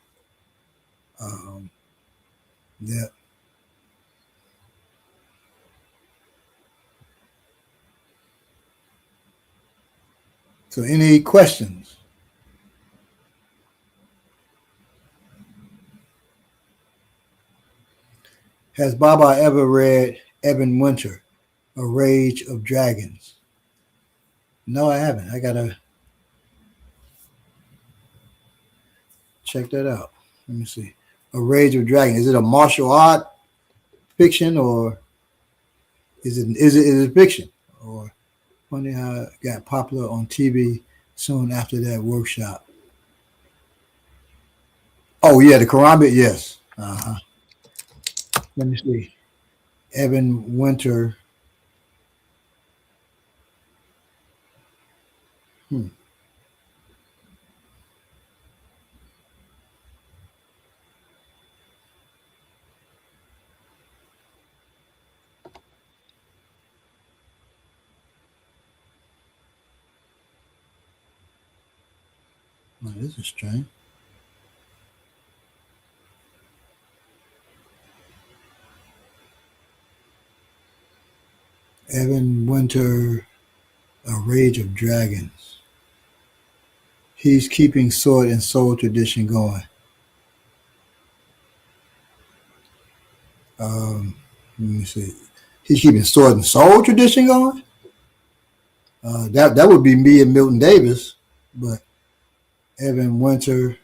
Yeah. So any questions? Has Baba ever read Evan Winter, A Rage of Dragons? No, I haven't. I gotta check that out. Let me see. A Rage of Dragons. Is it a martial art fiction, or is it fiction? Or funny how it got popular on TV soon after that workshop. Oh yeah, the karambit. Yes. Let me see. Evan Winter. Oh, this is strange. Evan Winter, A Rage of Dragons. He's keeping sword and soul tradition going. Let me see. He's keeping sword and soul tradition going. That would be me and Milton Davis, but Evan Winter.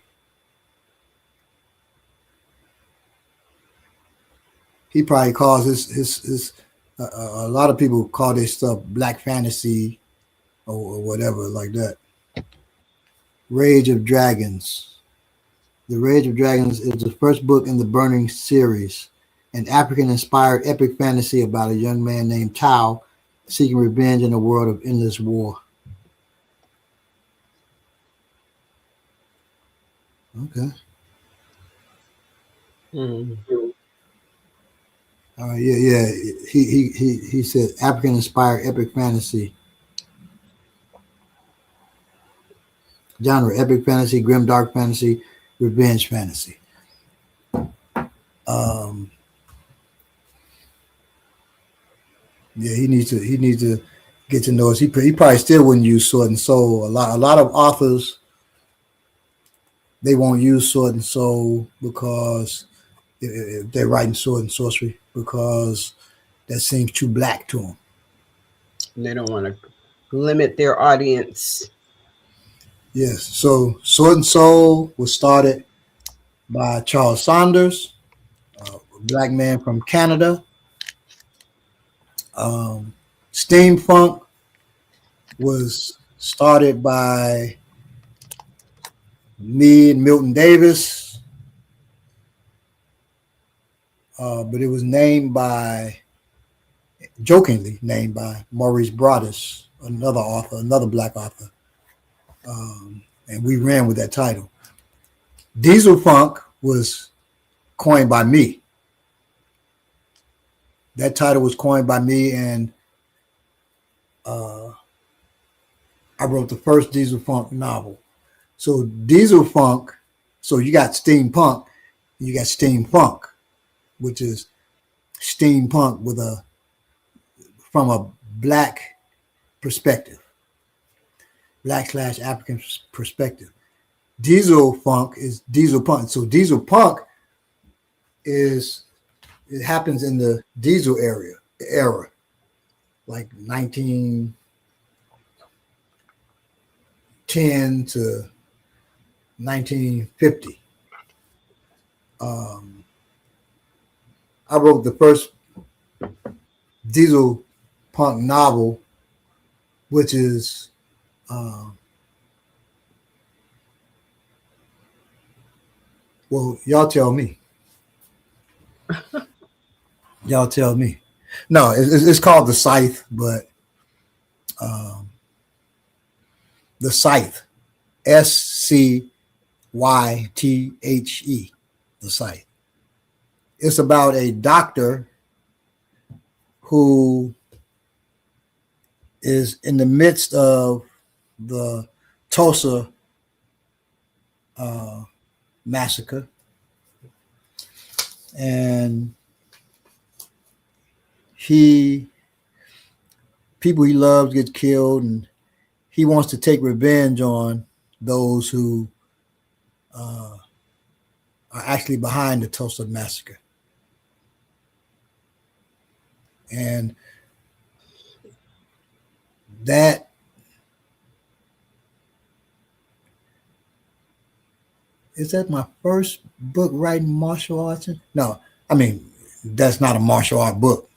He probably calls his a lot of people call this stuff black fantasy or whatever like that. Rage of Dragons. The Rage of Dragons is the first book in the Burning series, an African-inspired epic fantasy about a young man named Tao seeking revenge in a world of endless war. Okay. Yeah. He said African-inspired epic fantasy. Genre: epic fantasy, grim dark fantasy, revenge fantasy. Yeah, he needs to get to know us. He probably still wouldn't use sword and soul. A lot of authors, they won't use sword and soul because if they're writing sword and sorcery, because that seems too black to them.
They don't want to limit their audience.
Yes. So Sword and Soul was started by Charles Saunders, a black man from Canada. Steampunk was started by me and Milton Davis, but it was named by jokingly named by Maurice Broaddus, another author, another black author. And we ran with that title. Diesel Funk was coined by me. That title was coined by me, and I wrote the first Diesel Funk novel. So Diesel Funk, so you got steampunk, you got steampunk, which is steampunk with from a black perspective, black/African perspective. Diesel Funk is diesel punk. So diesel punk it happens in the diesel era, like 1910 to 1950. I wrote the first diesel punk novel, which is well, y'all tell me. Y'all tell me. No, it's called The Scythe, but The Scythe, SCYTHE, The Scythe. It's about a doctor who is in the midst of the Tulsa massacre, and people he loves get killed, and he wants to take revenge on those who are actually behind the Tulsa massacre. And that is that my first book writing martial arts? No, I mean, that's not a martial art book.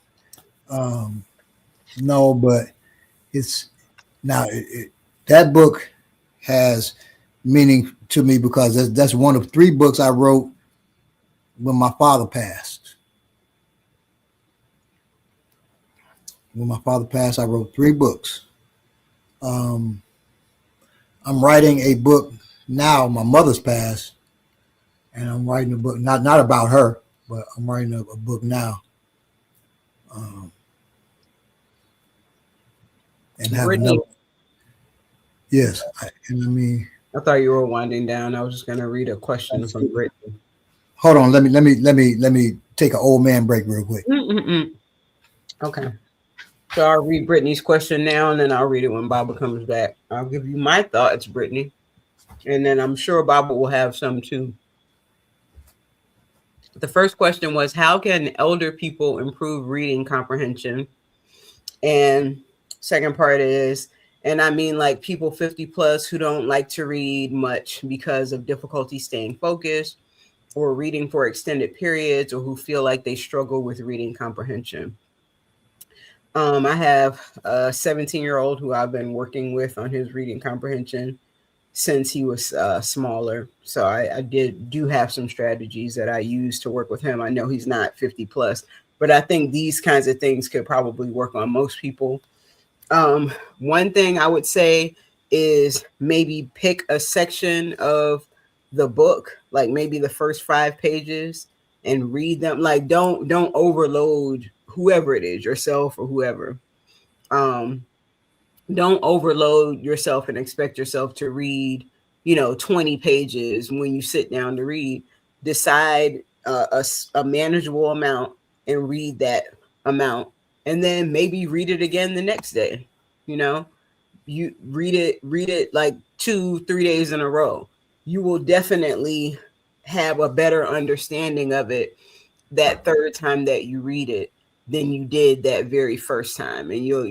No, but it's now that book has meaning to me because that's one of 3 books I wrote when my father passed. When my father passed, I wrote 3 books. I'm writing a book now. My mother's passed, and I'm writing a book not about her, but I'm writing a book now. And have
Brittany,
another. Yes, I mean,
I thought you were winding down. I was just going to read a question from Brittany.
Hold on, let me take an old man break real quick.
Okay. So I'll read Brittany's question now, and then I'll read it when Baba comes back. I'll give you my thoughts, Brittany, and then I'm sure Baba will have some too. The first question was, how can elder people improve reading comprehension? And second part is, and I mean like people 50 plus who don't like to read much because of difficulty staying focused or reading for extended periods, or who feel like they struggle with reading comprehension. I have a 17-year-old who I've been working with on his reading comprehension since he was smaller. So I do have some strategies that I use to work with him. I know he's not 50 plus, but I think these kinds of things could probably work on most people. One thing I would say is maybe pick a section of the book, like maybe the first 5 pages, and read them. Like don't overload whoever it is, yourself or whoever. Don't overload yourself and expect yourself to read 20 pages when you sit down to read. Decide a manageable amount and read that amount, and then maybe read it again the next day. You read it like 2-3 days in a row. You will definitely have a better understanding of it that third time that you read it than you did that very first time, and your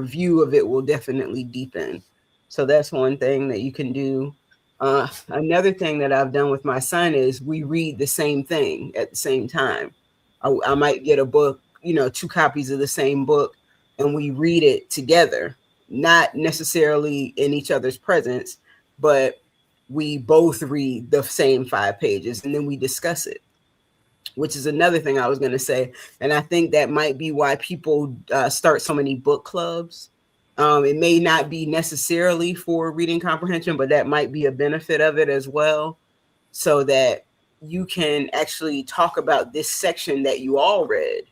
view of it will definitely deepen. So that's one thing that you can do. Another thing that I've done with my son is we read the same thing at the same time. I might get a book, 2 copies of the same book, and we read it together, not necessarily in each other's presence, but we both read the same 5 pages, and then we discuss it. which is another thing I was going to say. And I think that might be why people start so many book clubs. It may not be necessarily for reading comprehension, but that might be a benefit of it as well, so that you can actually talk about this section that you all read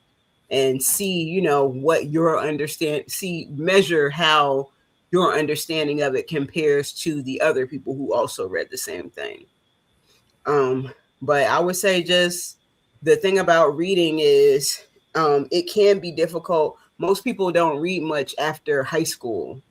and see, you know, what your measure how your understanding of it compares to the other people who also read the same thing. But I would say just the thing about reading is it can be difficult. Most people don't read much after high school,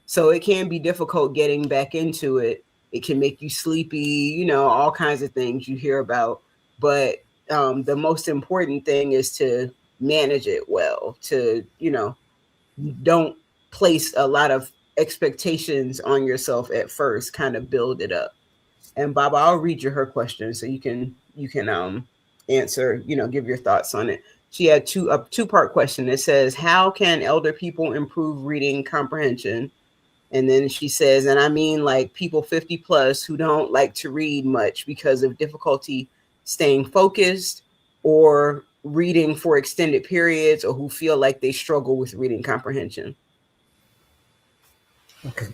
so it can be difficult getting back into it. It can make you sleepy, you know, all kinds of things you hear about. But the most important thing is to manage it well, to, you know, don't place a lot of expectations on yourself at first, kind of build it up. And Baba, I'll read you her question so you can answer, you know, give your thoughts on it. She had a two-part question. It says, how can elder people improve reading comprehension? And then she says, and I mean like people 50 plus who don't like to read much because of difficulty staying focused or reading for extended periods, or who feel like they struggle with reading comprehension.
Okay.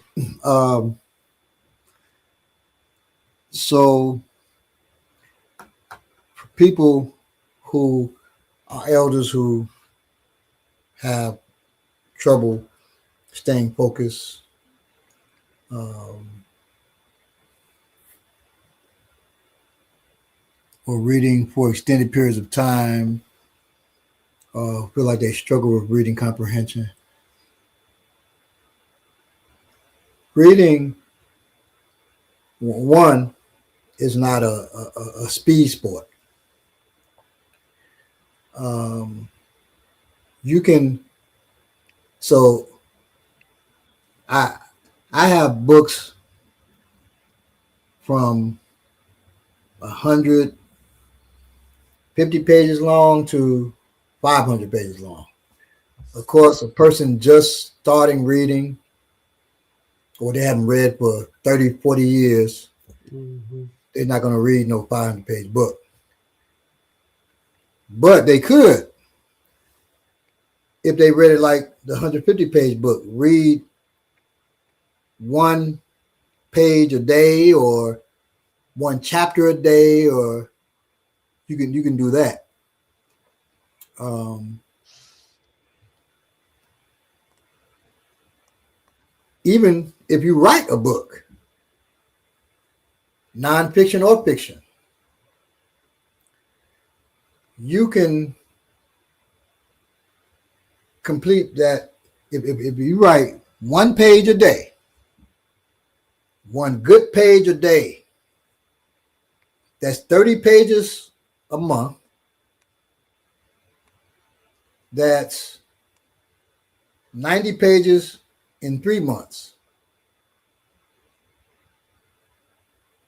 So for people who are elders who have trouble staying focused, or reading for extended periods of time, feel like they struggle with reading comprehension. Reading, one, is not a speed sport. You can, so I have books from 150 pages long to 500 pages long. Of course, a person just starting reading, or they haven't read for 30, 40 years, they're not going to read no 500-page book. But they could, if they read it like the 150-page book, read one page a day or one chapter a day, or you can do that. Even if you write a book, nonfiction or fiction, you can complete that. If you write one page a day, one good page a day, that's 30 pages a month. That's 90 pages in 3 months.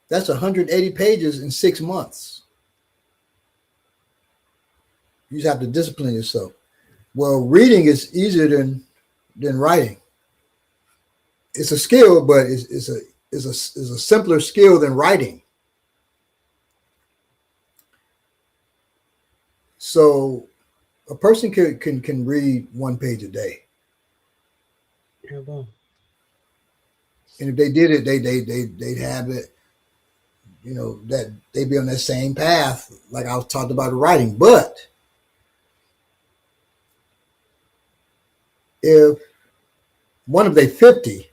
That's 180 pages in 6 months. You just have to discipline yourself. Well, reading is easier than writing. It's a skill, but it's a simpler skill than writing. So a person can read one page a day. And if they did it, they'd have it, you know, that they'd be on that same path like I was talking about writing. But if one of they 50,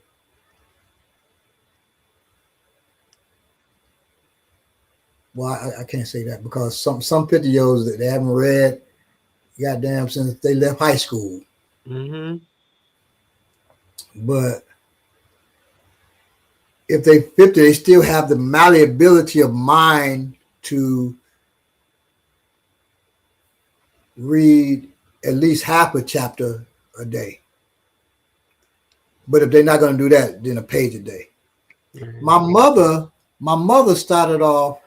well, I can't say that because some 50-year-olds that they haven't read, goddamn, since they left high school. But if they 50, they still have the malleability of mind to read at least half a chapter a day. But if they're not going to do that, then a page a day. My mother started off,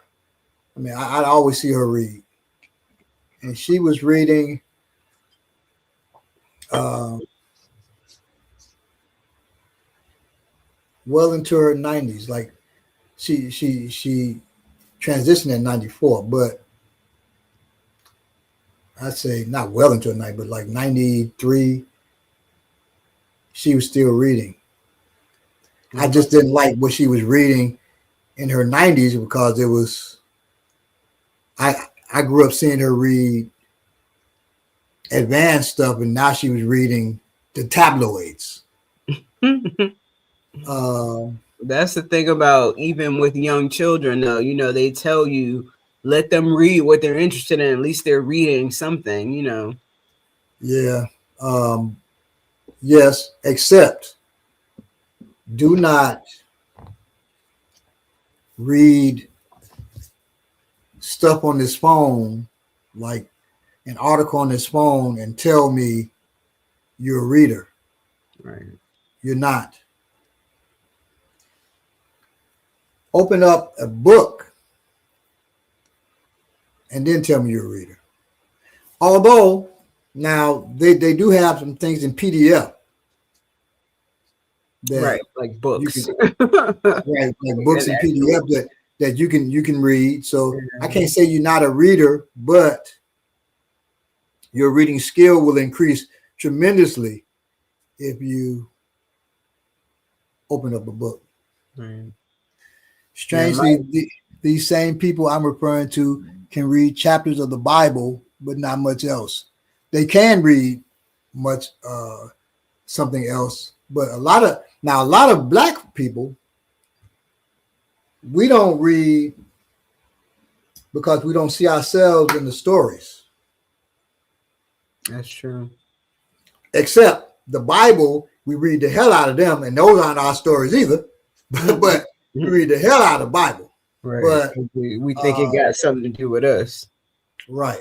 I mean, I always see her read. And she was reading well into her 90s. Like she transitioned in 94, but I'd say not well into the night, but like 93, she was still reading. I just didn't like what she was reading in her 90s because it was, I grew up seeing her read advanced stuff, and now she was reading the tabloids.
That's the thing about even with young children, though. You know, they tell you let them read what they're interested in. At least they're reading something. You know.
Yeah. Yes, except do not read stuff on this phone, like an article on this phone, and tell me you're a reader.
Right.
You're not. Open up a book and then tell me you're a reader. Although now they do have some things in PDF.
Right, like books.
Right, like books and PDF that you can read. So I can't say you're not a reader, but your reading skill will increase tremendously if you open up a book.
Right.
Strangely, these same people I'm referring to can read chapters of the Bible, but not much else. They can read much something else, but a lot of black people, we don't read because we don't see ourselves in the stories.
That's true.
Except the Bible, we read the hell out of them, and those aren't our stories either. But we read the hell out of the Bible.
Right.
But
we think it got something to do with us.
Right.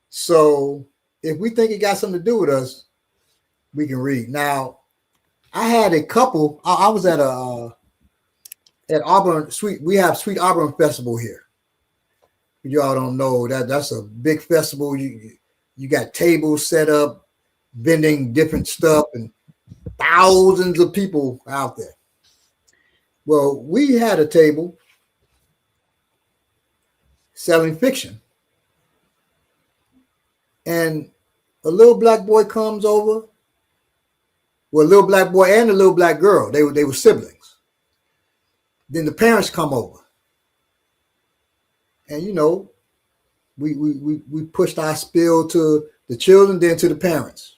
So if we think it got something to do with us, we can read. Now, I had a couple. I was at Auburn Sweet. We have Sweet Auburn Festival here. You all don't know that's a big festival. You got tables set up, vending different stuff, and thousands of people out there. Well, we had a table selling fiction. And a little black boy comes over. Well, a little black boy and a little black girl. They were siblings. Then the parents come over. And you know, we pushed our spiel to the children, then to the parents.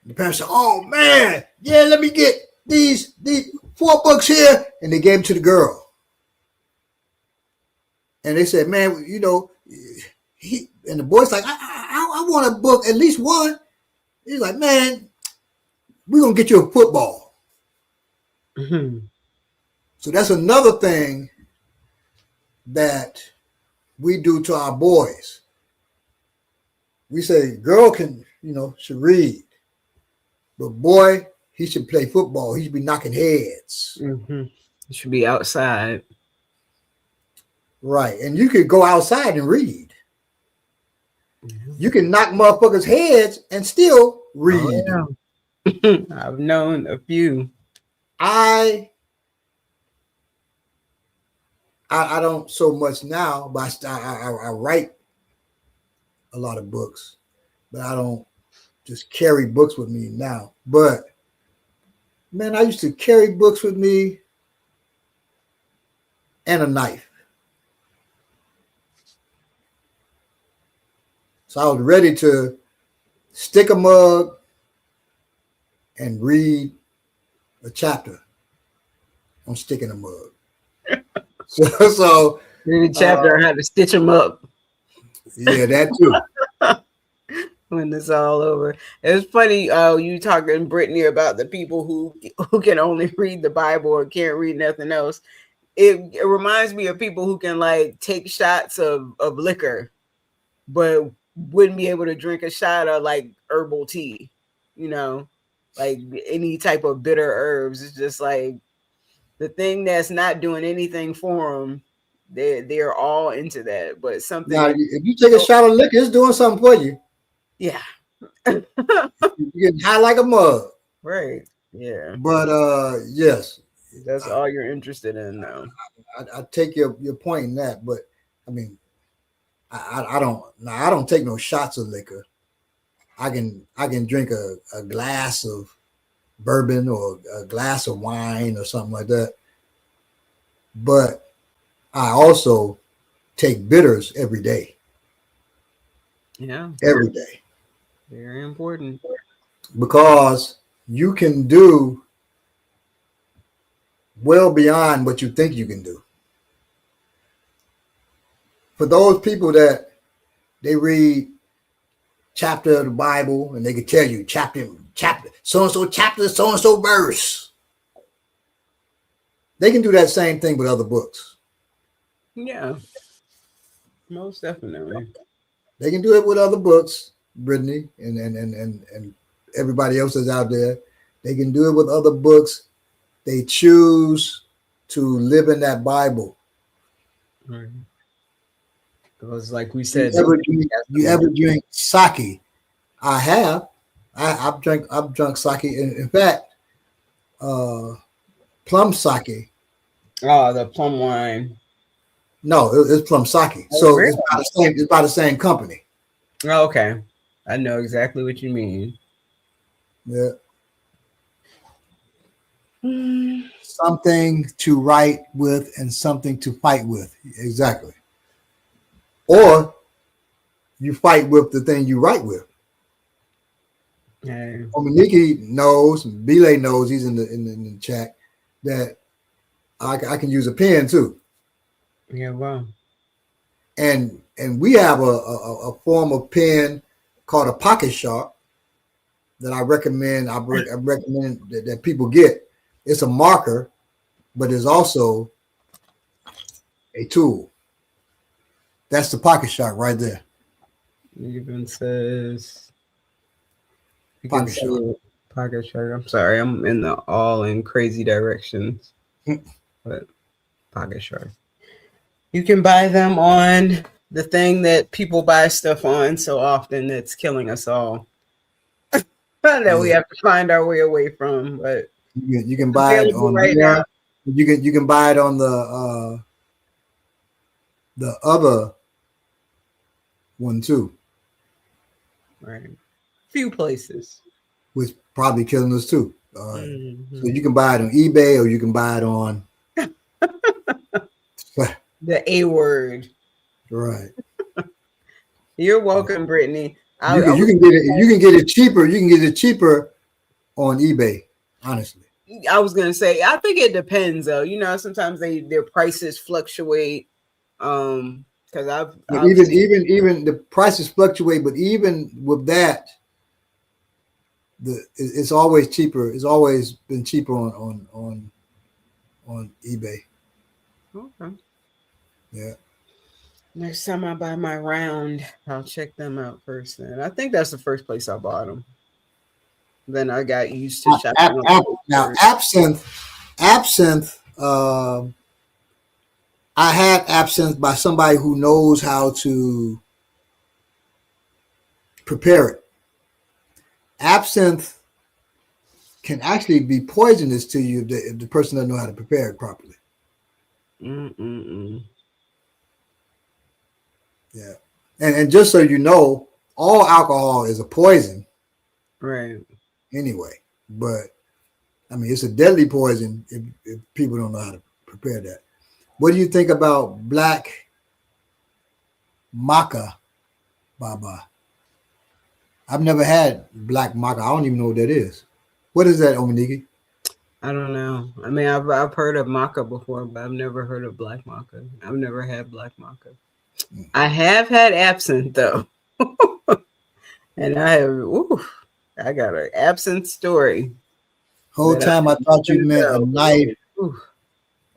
And the parents said, "Oh man, yeah, let me get these 4 books here," and they gave them to the girl. And they said, "Man, you know," and the boy's like, I want a book, at least one." He's like, "Man, we're gonna get you a football."
Mm-hmm.
So that's another thing that we do to our boys. We say, girl should read, but boy, he should play football. He should be knocking heads.
Mm-hmm. He should be outside.
Right. And you could go outside and read. You can knock motherfuckers' heads and still read.
Oh, yeah. I've known a few.
I don't so much now, but I write a lot of books, but I don't just carry books with me now. But man, I used to carry books with me and a knife. So I was ready to stick a mug and read a chapter on sticking a mug. So
Read a chapter, I had to stitch them up.
Yeah, that too.
When it's all over. It's funny, you talking, Brittany, about the people who can only read the Bible or can't read nothing else. It reminds me of people who can like take shots of liquor, but wouldn't be able to drink a shot of like herbal tea, you know, like any type of bitter herbs. It's just like the thing that's not doing anything for them. They're all into that, but something.
Now, if you take a shot of liquor, it's doing something for you.
Yeah.
You're getting high like a mug.
Right. Yeah.
But yes.
That's all you're interested in now.
I take your point in that, but I mean, I don't take no shots of liquor. I can drink a glass of bourbon or a glass of wine or something like that. But I also take bitters every day.
Yeah.
Every day.
Very important.
Because you can do well beyond what you think you can do. For those people that they read chapter of the Bible and they can tell you chapter, so-and-so chapter, so-and-so verse. They can do that same thing with other books.
Yeah. Most definitely.
They can do it with other books, Brittany and everybody else that's out there. They can do it with other books. They choose to live in that Bible.
Right. Because like we said,
You ever drink sake? I have. I've drunk sake. In fact, plum sake.
Oh, the plum wine.
No, it's plum sake.
Oh,
So
really?
it's by the same company.
Oh, okay. I know exactly what you mean.
Yeah. Something to write with and something to fight with. Exactly. Or you fight with the thing you write with.
Yeah.
Omaniki knows, Bile knows, he's in the chat, that I can use a pen too.
Yeah, wow.
And we have a form of pen called a pocket sharp that I recommend. I recommend that people get. It's a marker, but it's also a tool. That's the pocket sharp right there.
It even says
Pocket sharp.
Pocket shark. I'm sorry, I'm in all in crazy directions. But pocket shark. You can buy them on the thing that people buy stuff on so often that's killing us all. That we have to find our way away from. But
you can buy it on
right
there.
now.
You can buy it on the other one too.
Right. Few places.
Which probably killing us too.
Mm-hmm.
So you can buy it on eBay or you can buy it on
the A word.
Right.
You're welcome, Brittany.
You can get it. You can get it cheaper. You can get it cheaper on eBay. Honestly,
I was gonna say. I think it depends, though. You know, sometimes their prices fluctuate. Because I've
even the prices fluctuate, but even with that, it's always cheaper. It's always been cheaper on eBay.
Okay.
Yeah.
Next time I buy my round, I'll check them out first. Then I think that's the first place I bought them. Then I got used to shopping.
Now absinthe. I had absinthe by somebody who knows how to prepare it. Absinthe can actually be poisonous to you if the person doesn't know how to prepare it properly. Yeah. And just so you know, all alcohol is a poison.
Right.
Anyway, but I mean, it's a deadly poison if people don't know how to prepare that. What do you think about black maca, Baba? I've never had black maca. I don't even know what that is. What is that, Omaniki?
I don't know. I mean, I've heard of maca before, but I've never heard of black maca. I've never had black maca. I have had absinthe though, and I got an absinthe story.
Whole time I thought you meant a knife.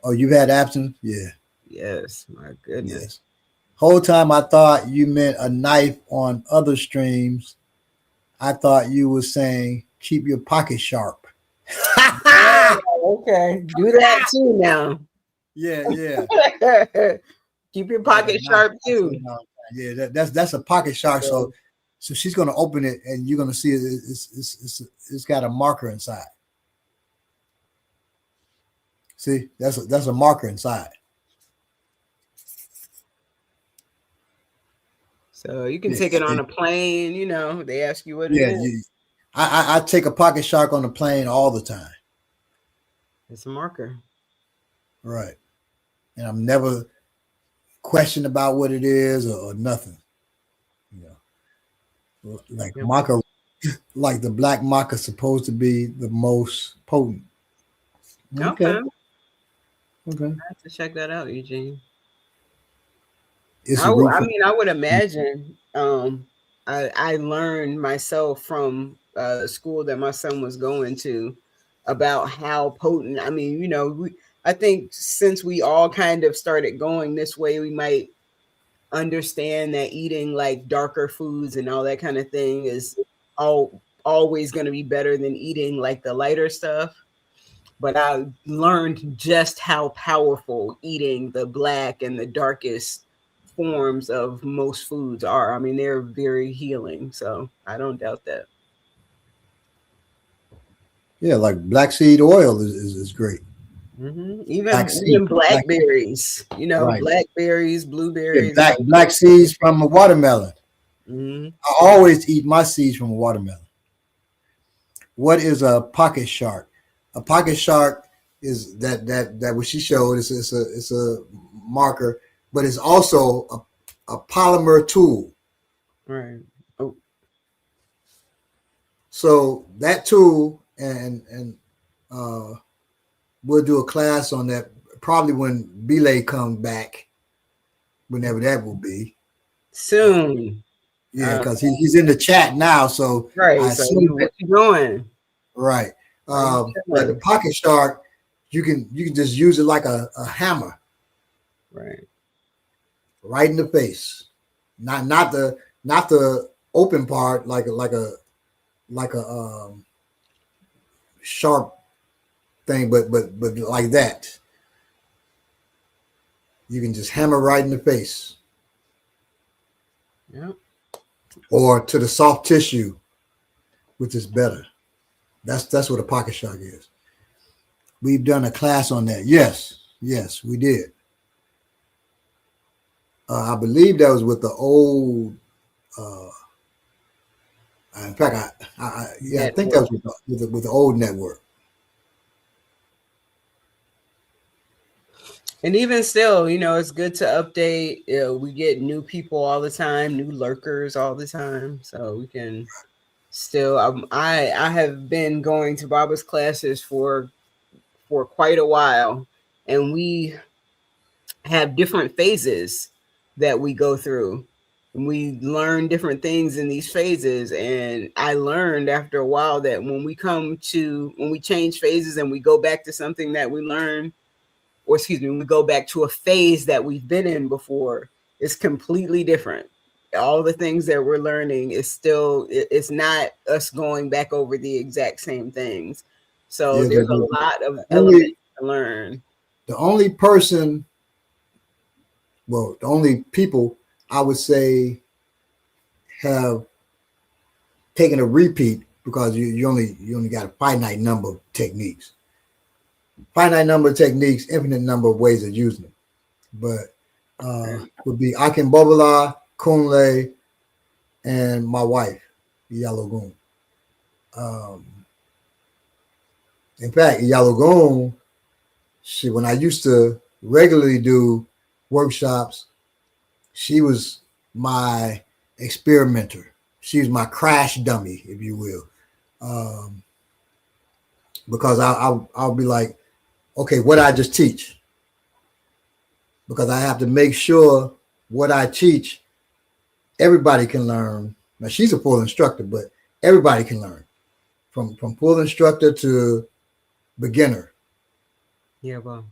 Oh, you've had absinthe? Yeah.
Yes, my goodness.
Yes. Whole time I thought you meant a knife on other streams. I thought you were saying keep your pocket sharp.
Okay, do that too now.
Yeah.
Keep your pocket sharp too.
Yeah, that's a pocket shark. So she's gonna open it and you're gonna see it's got a marker inside. See, that's a marker inside.
So you can
Yeah,
take it on a plane, you know, they ask you what it
yeah.
is.
I take a pocket shark on the plane all the time.
It's a marker.
Right. And I'm never questioned about what it is or nothing. You know, like
Yep.
maca, like the black maca is supposed to be the most potent.
Okay.
Okay. Okay.
I have to check that out, Eugene.
It's a root
I
for
mean, I would imagine. I learned myself from the school that my son was going to about how potent. I mean, you know, I think since we all kind of started going this way, we might understand that eating like darker foods and all that kind of thing is always going to be better than eating like the lighter stuff. But I learned just how powerful eating the black and the darkest forms of most foods are. I mean, they're very healing. So I don't doubt that.
yeah, like black seed oil is great. Black seed,
Even
black
blackberries, you know,
right.
blackberries,
Yeah,
blueberries,
black seeds from a watermelon.
mm-hmm.
I always eat my seeds from a watermelon. What is a pocket shark? A pocket shark is that what she showed. It's a marker, but it's also a polymer tool.
Right. Oh,
So that tool, and we'll do a class on that probably when Belay comes back, whenever that will be.
soon.
Yeah, because he's in the chat now, so
Right.
I
So
assume
what you doing?
right.
Are you
But the
chilling?
pocket shark, you can just use it like a hammer
Right.
right in the face, not the open part like a sharp thing, but like that. You can just hammer right in the face
Yep.
or to the soft tissue, which is better. That's what a pocket shark is. We've done a class on that. Yes, we did. I believe that was with the old. Uh, in fact, I think that
Network.
was with the old network.
And even still, you know, it's good to update. We get new people all the time, new lurkers all the time, so we can still. I have been going to Baba's classes for quite a while, and we have different phases that we go through. And we learn different things in these phases. And I learned after a while that when we change phases and we go back to something that we learned, or excuse me, when we go back to a phase that we've been in before, it's completely different. All the things that we're learning is still, it's not us going back over the exact same things. So
Yeah,
there's a lot of elements
only
to learn.
the only person, well, the only people I would say have taken a repeat because you only got a finite number of techniques. Finite number of techniques, infinite number of ways of using them. But would be Akin Bobala, Kunle, and my wife, Yalogun. Um, in fact, Yalogun, when I used to regularly do workshops, she was my experimenter. She was my crash dummy, if you will. Because I'll be like, okay, what I just teach? Because I have to make sure what I teach, everybody can learn. Now she's a full instructor, but everybody can learn from full instructor to beginner.
Yeah, well.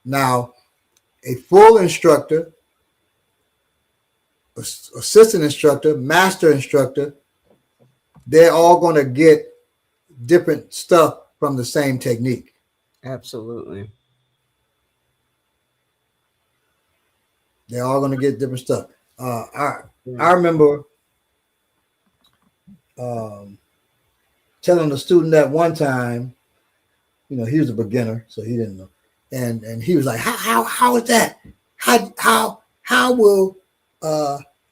Now, a full instructor, assistant instructor, master instructor, they're all going to get different stuff from the same technique.
Absolutely.
They're all going to get different stuff. I remember telling the student that one time, he was a beginner, so he didn't know, and he was like, how is that? How will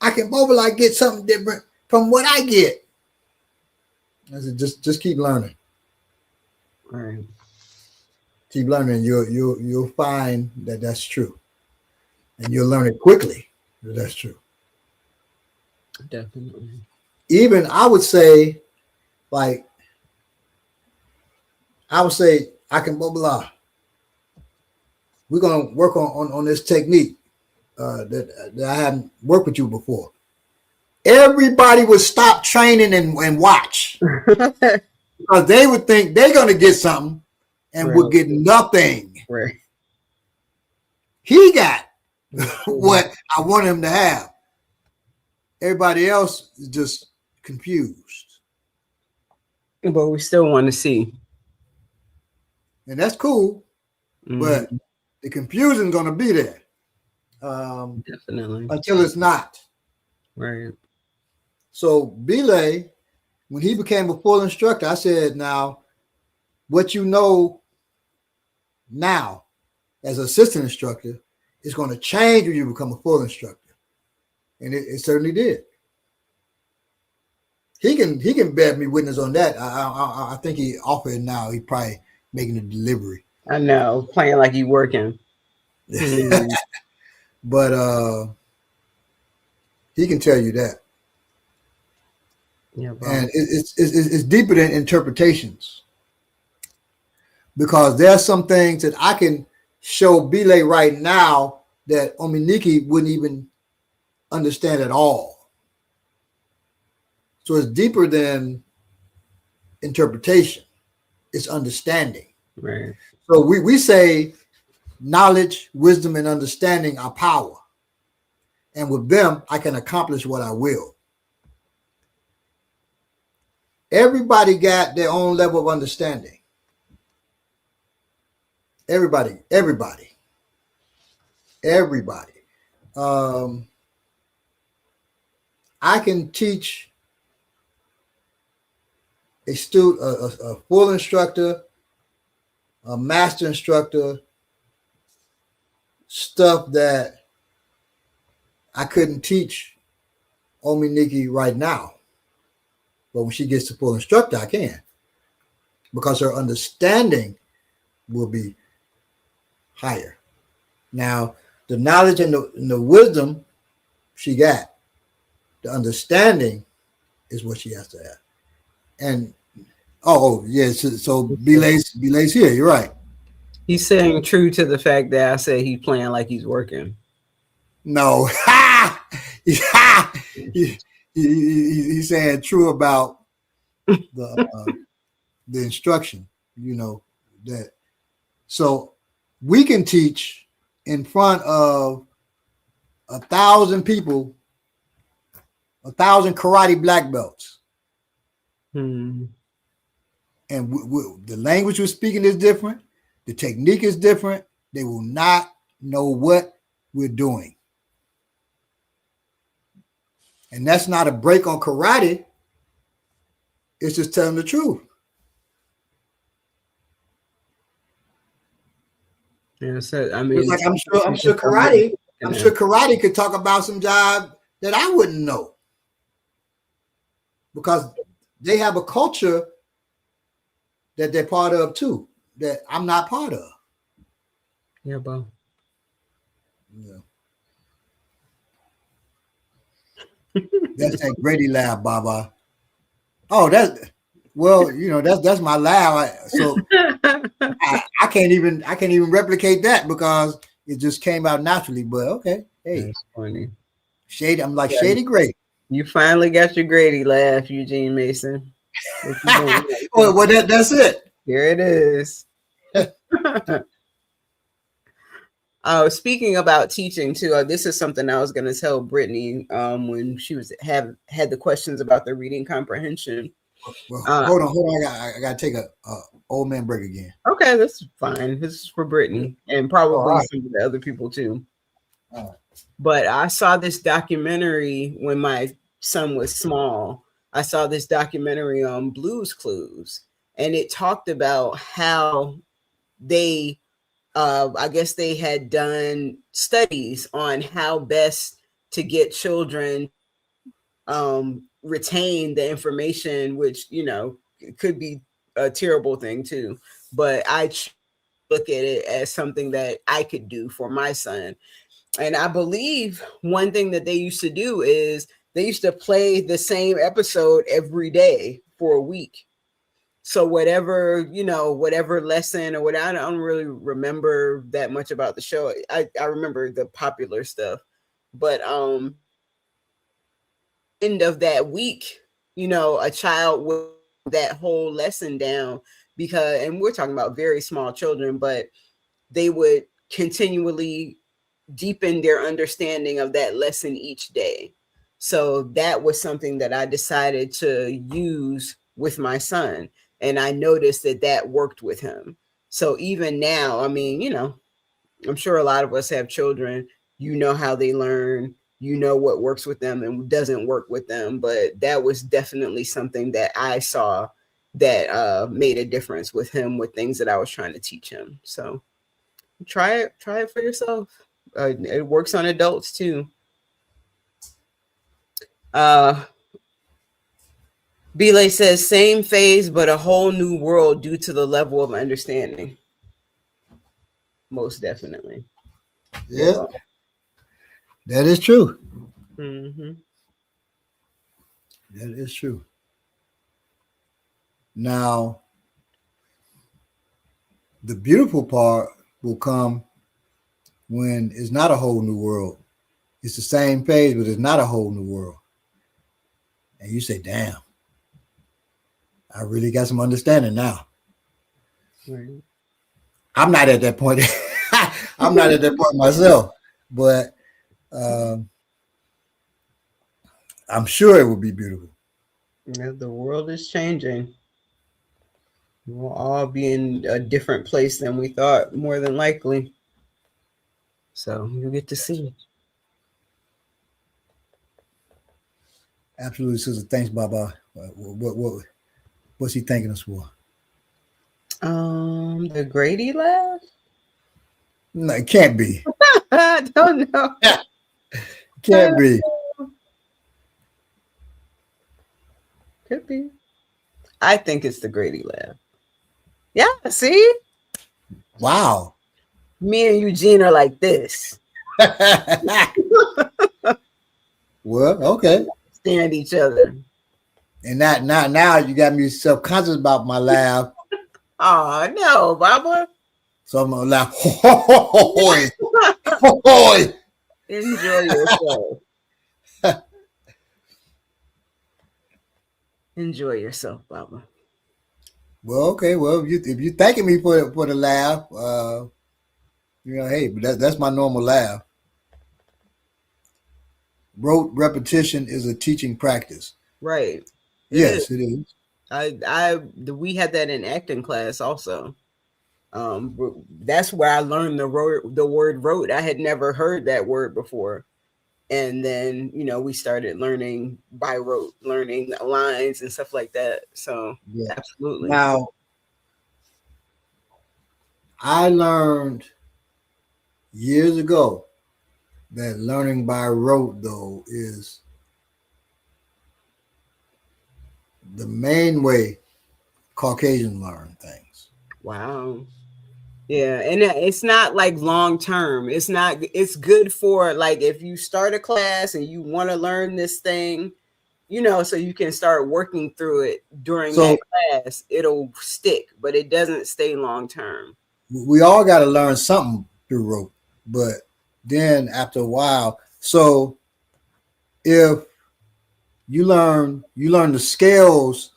I can mobilize, get something different from what I get. I said, just keep learning.
Right.
Keep learning. You'll find that that's true, and you'll learn it quickly. That's true.
Definitely.
Even I would say, like, I can mobilize. We're gonna work on this technique that I haven't worked with you before. Everybody would stop training and watch because they would think they're gonna get something and
Right.
would get nothing.
Right.
He got what I want him to have. Everybody else is just confused.
But we still want to see.
And that's cool, but the confusion is going to be there.
Definitely.
Until it's not.
Right.
So Belay, when he became a full instructor, I said, now, what you know now as assistant instructor is going to change when you become a full instructor. And it certainly did. He can bear me witness on that. I think he offered now. He probably making a delivery.
I know, playing like you working.
But he can tell you that.
Yeah,
and it's deeper than interpretations, because there's some things that I can show Belay right now that Ominiki wouldn't even understand at all. So it's deeper than interpretation. It's understanding.
Right.
So we say knowledge, wisdom, and understanding are power. And with them, I can accomplish what I will. Everybody got their own level of understanding. Everybody. I can teach a student, a full instructor, a master instructor, stuff that I couldn't teach Ominiki right now. But when she gets to full instructor, I can, because her understanding will be higher. Now, the knowledge and the wisdom she got, the understanding is what she has to have. And so Belay's here. You're right.
He's saying true to the fact that I said he's playing like he's working.
No, he's saying true about the instruction. You know that. So we can teach in front of 1,000 people, 1,000 karate black belts. And the language we're speaking is different. The technique is different. They will not know what we're doing. And that's not a break on karate. It's just telling the truth.
Yeah, so, I mean,
like I'm sure karate could talk about some job that I wouldn't know, because they have a culture that they're part of too, that I'm not part of.
Yeah, bro.
Yeah. That's that Grady laugh, Baba. Oh, that's my laugh. So I can't even replicate that because it just came out naturally. But okay, hey,
that's funny.
Shady. I'm like Shady Grady.
You finally got your Grady laugh, Eugene Mason.
Well, that's it.
Here it is. Speaking about teaching too, this is something I was going to tell Brittany when she had the questions about the reading comprehension.
Well, hold on. I got to take a old man break again.
Okay, that's fine. This is for Brittany and probably some of the other people too. But I saw this documentary when my son was small. I saw this documentary on Blue's Clues, and it talked about how they I guess they had done studies on how best to get children retain the information, which, you know, could be a terrible thing too. But I look at it as something that I could do for my son. And I believe one thing that they used to do is they used to play the same episode every day for a week. So whatever, you know, whatever lesson or what, I don't really remember that much about the show. I remember the popular stuff, but end of that week, you know, a child would that whole lesson down, because, and we're talking about very small children, but they would continually deepen their understanding of that lesson each day. So that was something that I decided to use with my son. And I noticed that that worked with him. So even now, I mean, you know, I'm sure a lot of us have children, you know how they learn, you know what works with them and doesn't work with them. But that was definitely something that I saw that made a difference with him, with things that I was trying to teach him. So try it for yourself. It works on adults too. Belay says same phase, but a whole new world due to the level of understanding. Most definitely.
Yeah, that is true.
Mm-hmm.
That is true. Now, the beautiful part will come when it's not a whole new world. It's the same page, but it's not a whole new world. And you say, damn, I really got some understanding now.
Right.
I'm not at that point. I'm not at that point myself, but I'm sure it will be beautiful.
Yeah, the world is changing. We'll all be in a different place than we thought, more than likely. So you get to see.
Absolutely, sister. Thanks, Baba. What's he thanking us for?
The Grady laugh?
No, it can't be.
I don't know.
Yeah, can't be.
Could be. I think it's the Grady laugh. Yeah, see?
Wow.
Me and Eugene are like this.
Well, okay.
Staring at each other.
And now you got me self-conscious about my laugh.
Oh no, Baba.
So I'm gonna laugh. Ho, ho.
Enjoy yourself. Enjoy yourself, Baba.
Well, okay. Well, if you thanking me for the laugh, you know, hey, but that's my normal laugh. Rote repetition is a teaching practice.
Right.
Yes, it is.
We had that in acting class also. That's where I learned the word rote. I had never heard that word before. And then, you know, we started learning by rote, learning lines and stuff like that. So
Yeah.
Absolutely.
Now, I learned years ago that learning by rote, though, is the main way Caucasians learn things.
Wow. Yeah, and it's not like long term. It's good for like if you start a class and you want to learn this thing, you know, so you can start working through it during that class, it'll stick, but it doesn't stay long term.
We all got to learn something through rote, but then after a while, so if you learn the scales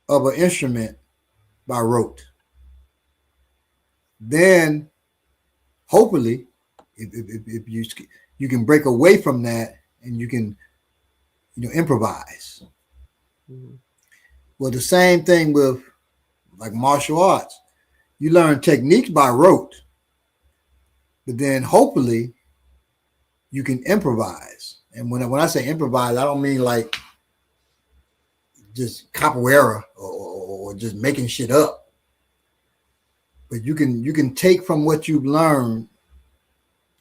of an instrument by rote, then hopefully if you can break away from that and you can improvise.
Mm-hmm.
Well, the same thing with like martial arts. You learn techniques by rote, but then hopefully you can improvise. And when I say improvise, I don't mean like just capoeira or just making shit up. But you can take from what you've learned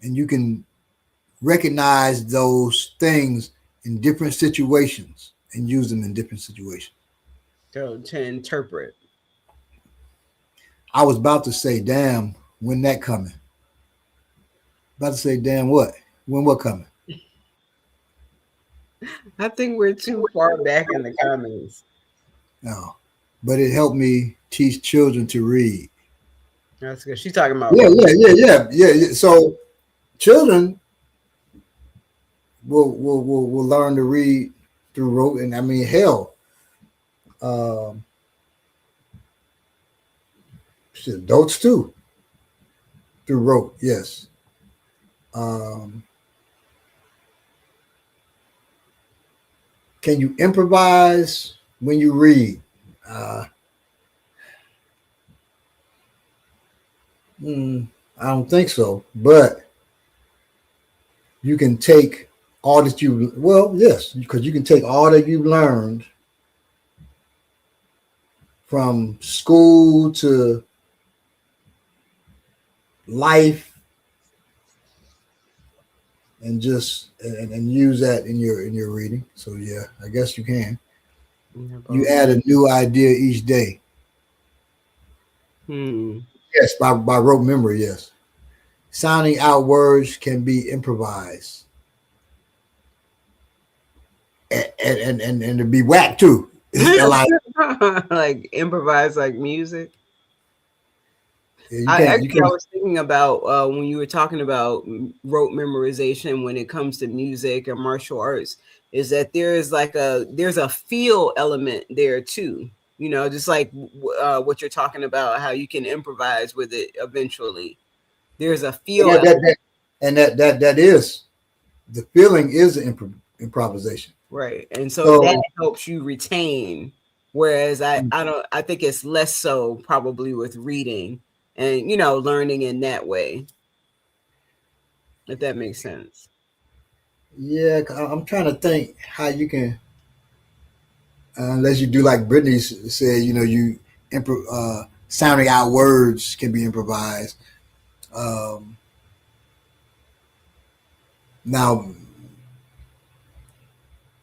and you can recognize those things in different situations and use them in different situations.
So to interpret.
I was about to say, damn, when that coming? About to say, damn, what? When what coming?
I think we're too far back in the comments.
No. But it helped me teach children to read.
That's good. She's talking about
Yeah. So children will learn to read through rote, and I mean, hell, um, adults too through rote. Yes. Um, can you improvise when you read? I don't think so, but you can take all that you yes, because you can take all that you've learned from school to life and just and use that in your reading. So yeah, I guess you can. You add a new idea each day. Yes, by rote memory, yes. Sounding out words can be improvised. And to be whack too.
Like improvise like music.
Yeah,
I was thinking about when you were talking about rote memorization when it comes to music and martial arts, is that there's a feel element there too. You know, just like what you're talking about, how you can improvise with it eventually. There's a feel
that is the feeling is improvisation.
Right. And so that helps you retain. Whereas I think it's less so probably with reading and, learning in that way. If that makes sense.
Yeah, I'm trying to think how you can, unless you do like Brittany said, you sounding out words can be improvised. Now,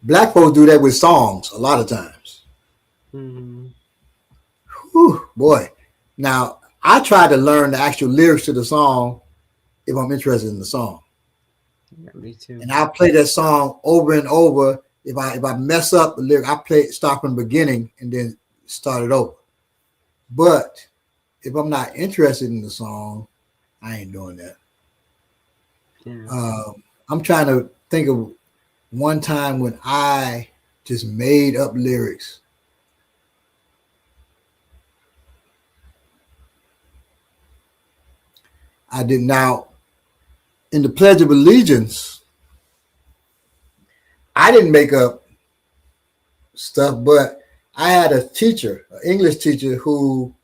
black folks do that with songs a lot of times.
Mm-hmm.
Whew, boy. Now, I try to learn the actual lyrics to the song if I'm interested in the song.
Yeah, me too.
And I'll play that song over and over. If I mess up the lyric, I start from the beginning and then start it over. But if I'm not interested in the song, I ain't doing that. Yeah. I'm trying to think of one time when I just made up lyrics. I did now in the Pledge of Allegiance. I didn't make up stuff, but I had a teacher, an English teacher, who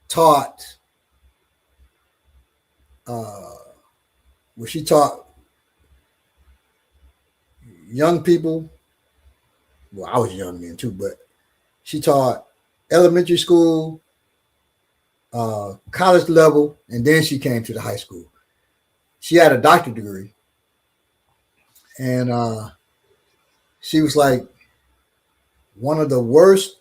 taught. She taught young people. Well, I was young then too, but she taught elementary school, college level, and then she came to the high school. She had a doctorate degree, and she was like one of the worst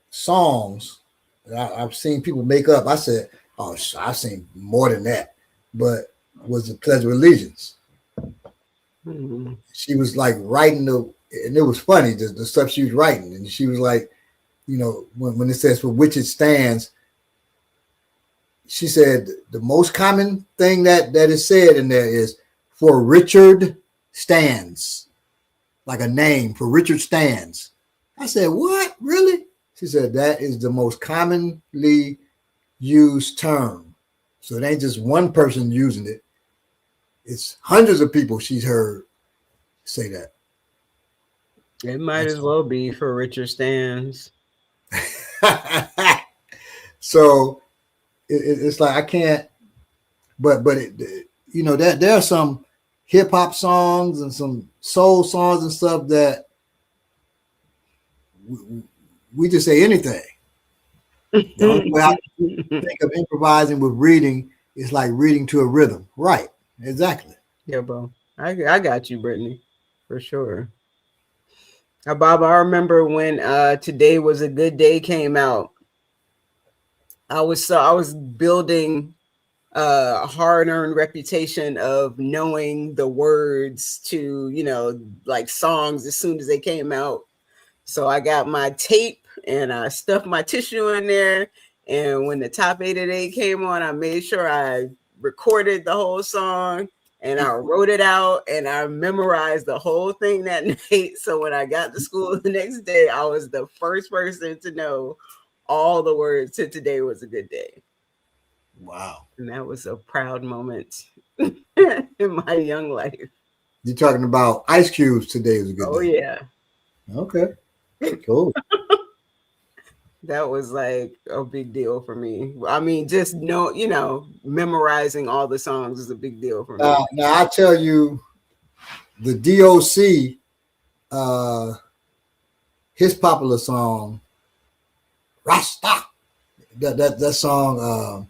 songs that I've seen people make up. I said, "Oh, I've seen more than that," but was the Pledge of Allegiance. Mm-hmm. She was like writing and it was funny the stuff she was writing, and she was like, when it says for which it stands, she said the most common thing that is said in there is for Richard stands, like a name for Richard stands. I said, what? Really? She said that is the most commonly used term. So it ain't just one person using it. It's hundreds of people she's heard say that.
It might as well be for Richard stands.
So it's like I can't, but there are some hip hop songs and some soul songs and stuff that we just say anything. The only way I think of improvising with reading It's like reading to a rhythm. Right. Exactly.
Yeah, bro. I got you, Brittany, for sure. Bob, I remember when Today Was a Good Day came out. I was building a hard-earned reputation of knowing the words to, like songs as soon as they came out. So I got my tape and I stuffed my tissue in there. And when the top 888 came on, I made sure I recorded the whole song and I wrote it out and I memorized the whole thing that night. So when I got to school the next day, I was the first person to know all the words to Today Was a Good Day.
Wow.
And that was a proud moment in my young life.
You're talking about Ice Cube's Today Was a Good
Oh,
Day.
yeah.
Okay. Cool.
That was like a big deal for me. I mean, just memorizing all the songs is a big deal for me.
Now I tell you, the DOC, his popular song, Rasta. That song,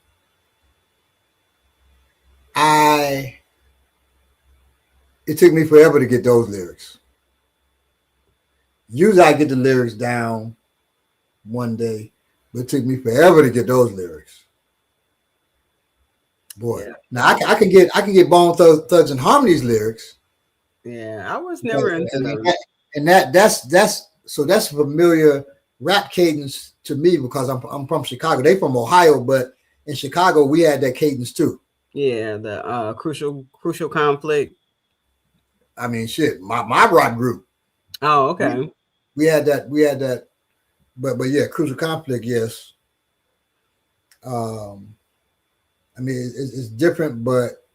it took me forever to get those lyrics. Usually I get the lyrics down one day, but it took me forever to get those lyrics. Boy, yeah. Now I can get Bone Thugs and Harmony's lyrics.
Yeah, I was never into those.
And that's familiar rap cadence to me because I'm from Chicago. They from Ohio, but in Chicago we had that cadence too.
Yeah, the crucial conflict.
I mean, shit, my rock group.
Oh, okay.
We had that, but yeah, crucial conflict, yes. I mean, it's different, but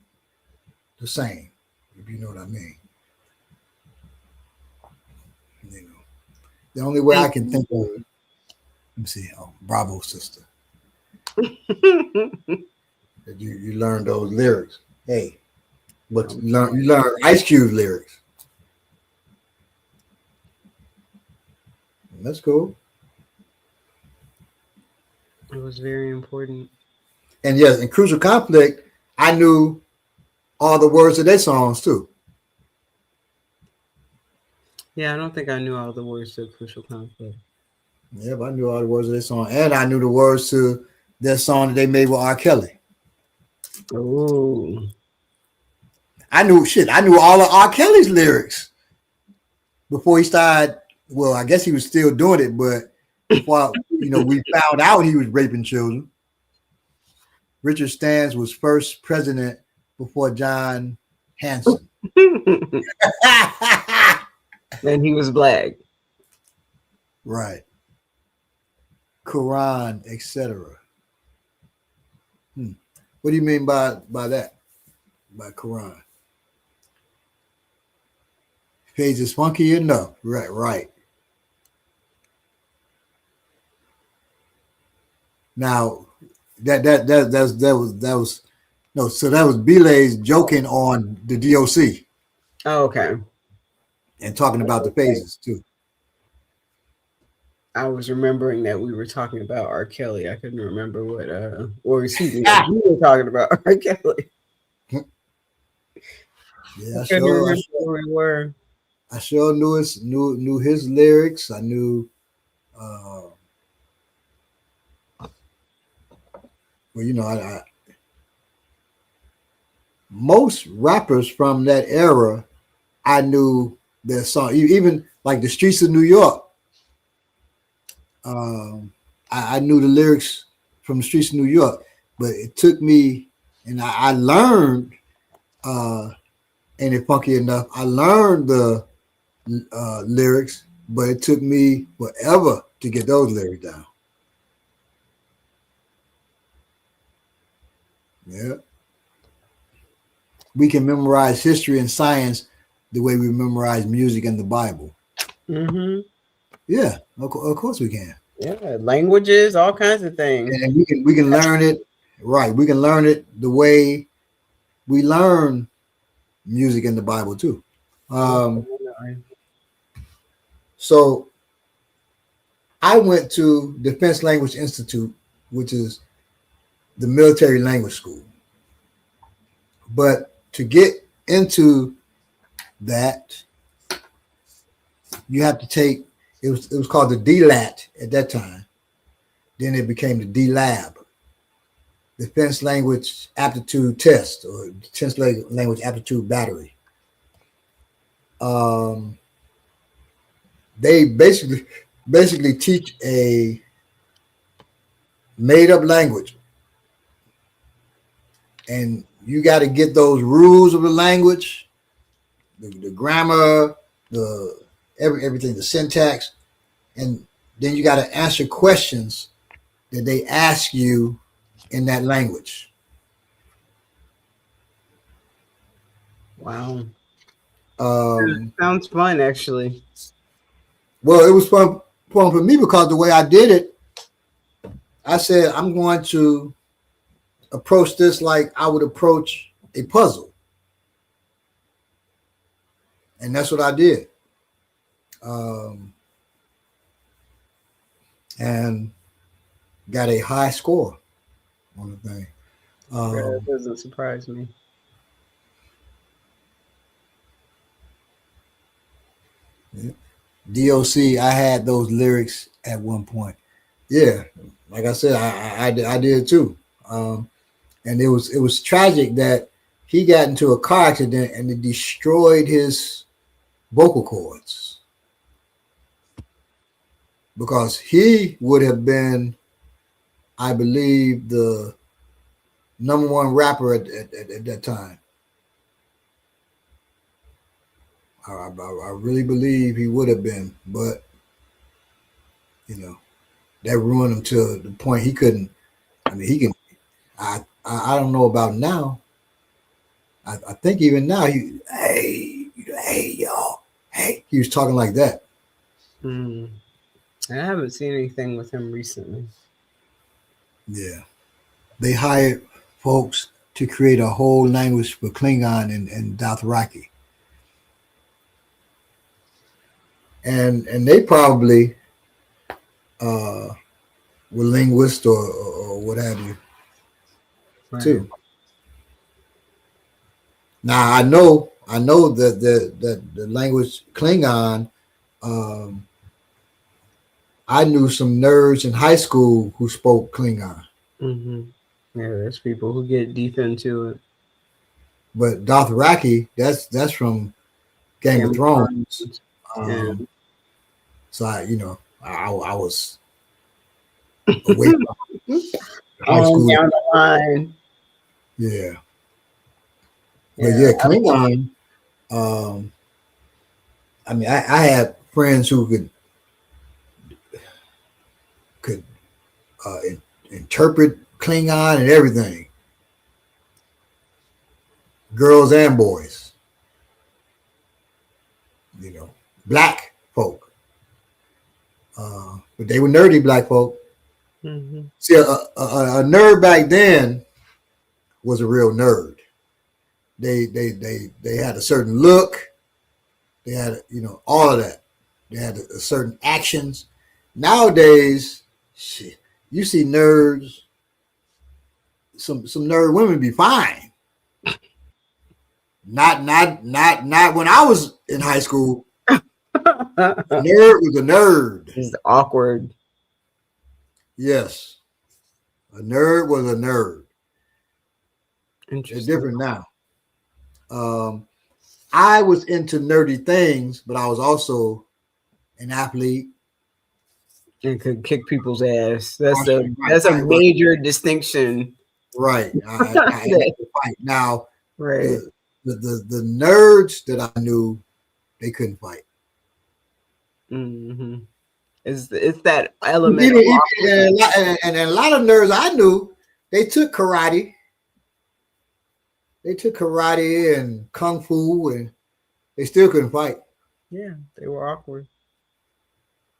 the same, if you know what I mean. You know, the only way I can think of, let me see, Bravo Sister. That you learn those lyrics. Hey, but you learn Ice Cube lyrics. That's cool.
It was very important.
And yes, in Crucial Conflict, I knew all the words of their songs too.
Yeah, I don't think I knew all the words to Crucial Conflict.
Yeah, but I knew all the words of their song. And I knew the words to their song that they made with R. Kelly.
Oh.
I knew all of R. Kelly's lyrics before he started. Well, I guess he was still doing it, but before we found out he was raping children. Richard Stans was first president before John Hanson.
And he was black.
Right. Quran, etc. What do you mean by that? By Quran? Page is funky enough. Right. Now that was no, so that was Belay's joking on the DOC.
Oh, okay.
And talking about the phases too.
I was remembering that we were talking about R. Kelly. I couldn't remember what or excuse me, we were talking about R. Kelly.
Yeah,
I couldn't remember where we were.
I sure knew his lyrics. I knew I most rappers from that era, I knew their song. Even like the Streets of New York. I knew the lyrics from the Streets of New York, but it took me, and I learned, ain't it funky enough? I learned the lyrics, but it took me forever to get those lyrics down. Yeah. We can memorize history and science the way we memorize music and the Bible.
Mm-hmm.
Yeah, of course we can.
Yeah, languages, all kinds of things.
And we can learn it, right. We can learn it the way we learn music in the Bible too. So I went to Defense Language Institute, which is the military language school. But to get into that, you have to take it was called the DLAT at that time. Then it became the DLAB, Defense Language Aptitude Test, or Defense Language Aptitude Battery. They basically teach a made up language, and you got to get those rules of the language, the grammar, the everything, the syntax, and then you got to answer questions that they ask you in that language.
Wow. Sounds fun, actually.
Well, it was fun for me because the way I did it, I said I'm going to approach this like I would approach a puzzle, and that's what I did. And got a high score on the thing.
That doesn't surprise me.
Yeah. DOC, I had those lyrics at one point. Yeah, like I said, I did too. And it was tragic that he got into a car accident and it destroyed his vocal cords, because he would have been, I believe, the number one rapper at that time. I really believe he would have been, but that ruined him to the point he couldn't. I mean, he can. I don't know about now. I think even now, hey y'all, hey, he was talking like that.
I haven't seen anything with him recently.
Yeah, they hired folks to create a whole language for Klingon and Dothraki, and they probably were linguists or what have you, right, too. Now I know that the language Klingon. I knew some nerds in high school who spoke Klingon.
Mm-hmm. Yeah, there's people who get deep into it.
But Dothraki, that's from Game of Thrones.
Yeah.
So I was away from high school.
Down the line.
Yeah. But yeah, Klingon. I mean, I had friends who could interpret Klingon and everything, girls and boys. Black folk, but they were nerdy black folk. Mm-hmm. See, a nerd back then was a real nerd. They had a certain look. They had all of that. They had a certain actions. Nowadays, shit, you see nerds. Some nerd women be fine. Not when I was in high school. A nerd was a nerd.
He's awkward.
Yes. A nerd was a nerd. It's different now. I was into nerdy things, but I was also an athlete.
And could kick people's ass. That's a major distinction.
Right. I had to fight. Now, right. The nerds that I knew, they couldn't fight.
Mm-hmm. It's that element.
And a lot of nerds I knew, they took karate. They took karate and kung fu, and they still couldn't fight.
Yeah, they were awkward.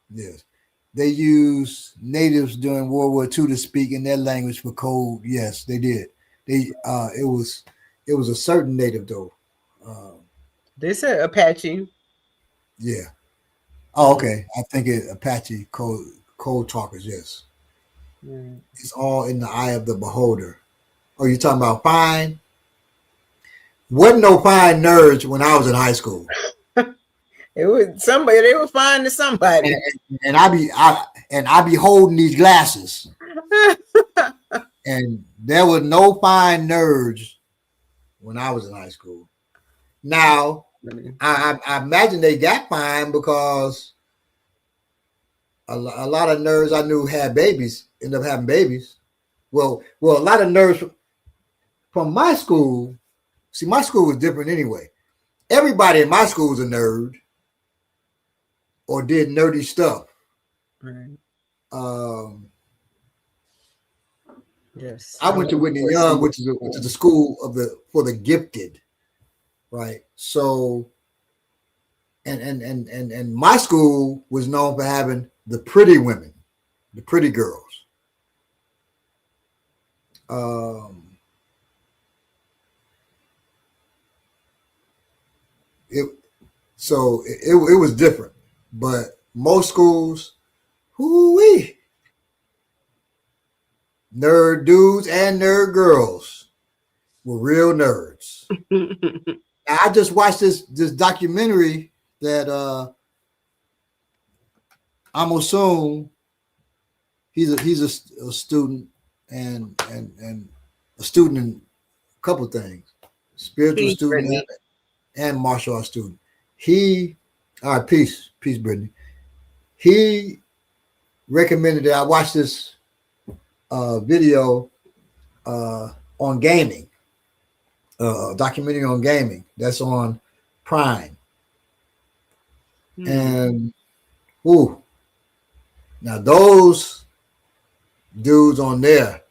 Yes. They used natives during World War II to speak in their language for code. Yes, they did. It was a certain native though.
They said Apache.
Yeah. Oh, okay. I think Apache code talkers. Yes. It's all in the eye of the beholder. Oh, you're talking about fine? Wasn't no fine nerds when I was in high school.
It was somebody. They were fine to somebody.
And I be holding these glasses, and there were no fine nerds when I was in high school. Now, I imagine they got fine because a lot of nerds I knew had babies, ended up having babies. Well, a lot of nerds from my school. See, my school was different anyway. Everybody in my school was a nerd or did nerdy stuff.
Right. Yes.
I went to Whitney Young, which is the school for the gifted, right? So, and my school was known for having the pretty women, the pretty girls. It was different, but most schools, whoo-wee, nerd dudes and nerd girls were real nerds. I just watched this documentary that Amosun, he's a student and a student in a couple of things, spiritual student and martial arts student. All right, peace, Brittany. He recommended that I watch this video on gaming, documentary on gaming that's on Prime. And now those dudes on there.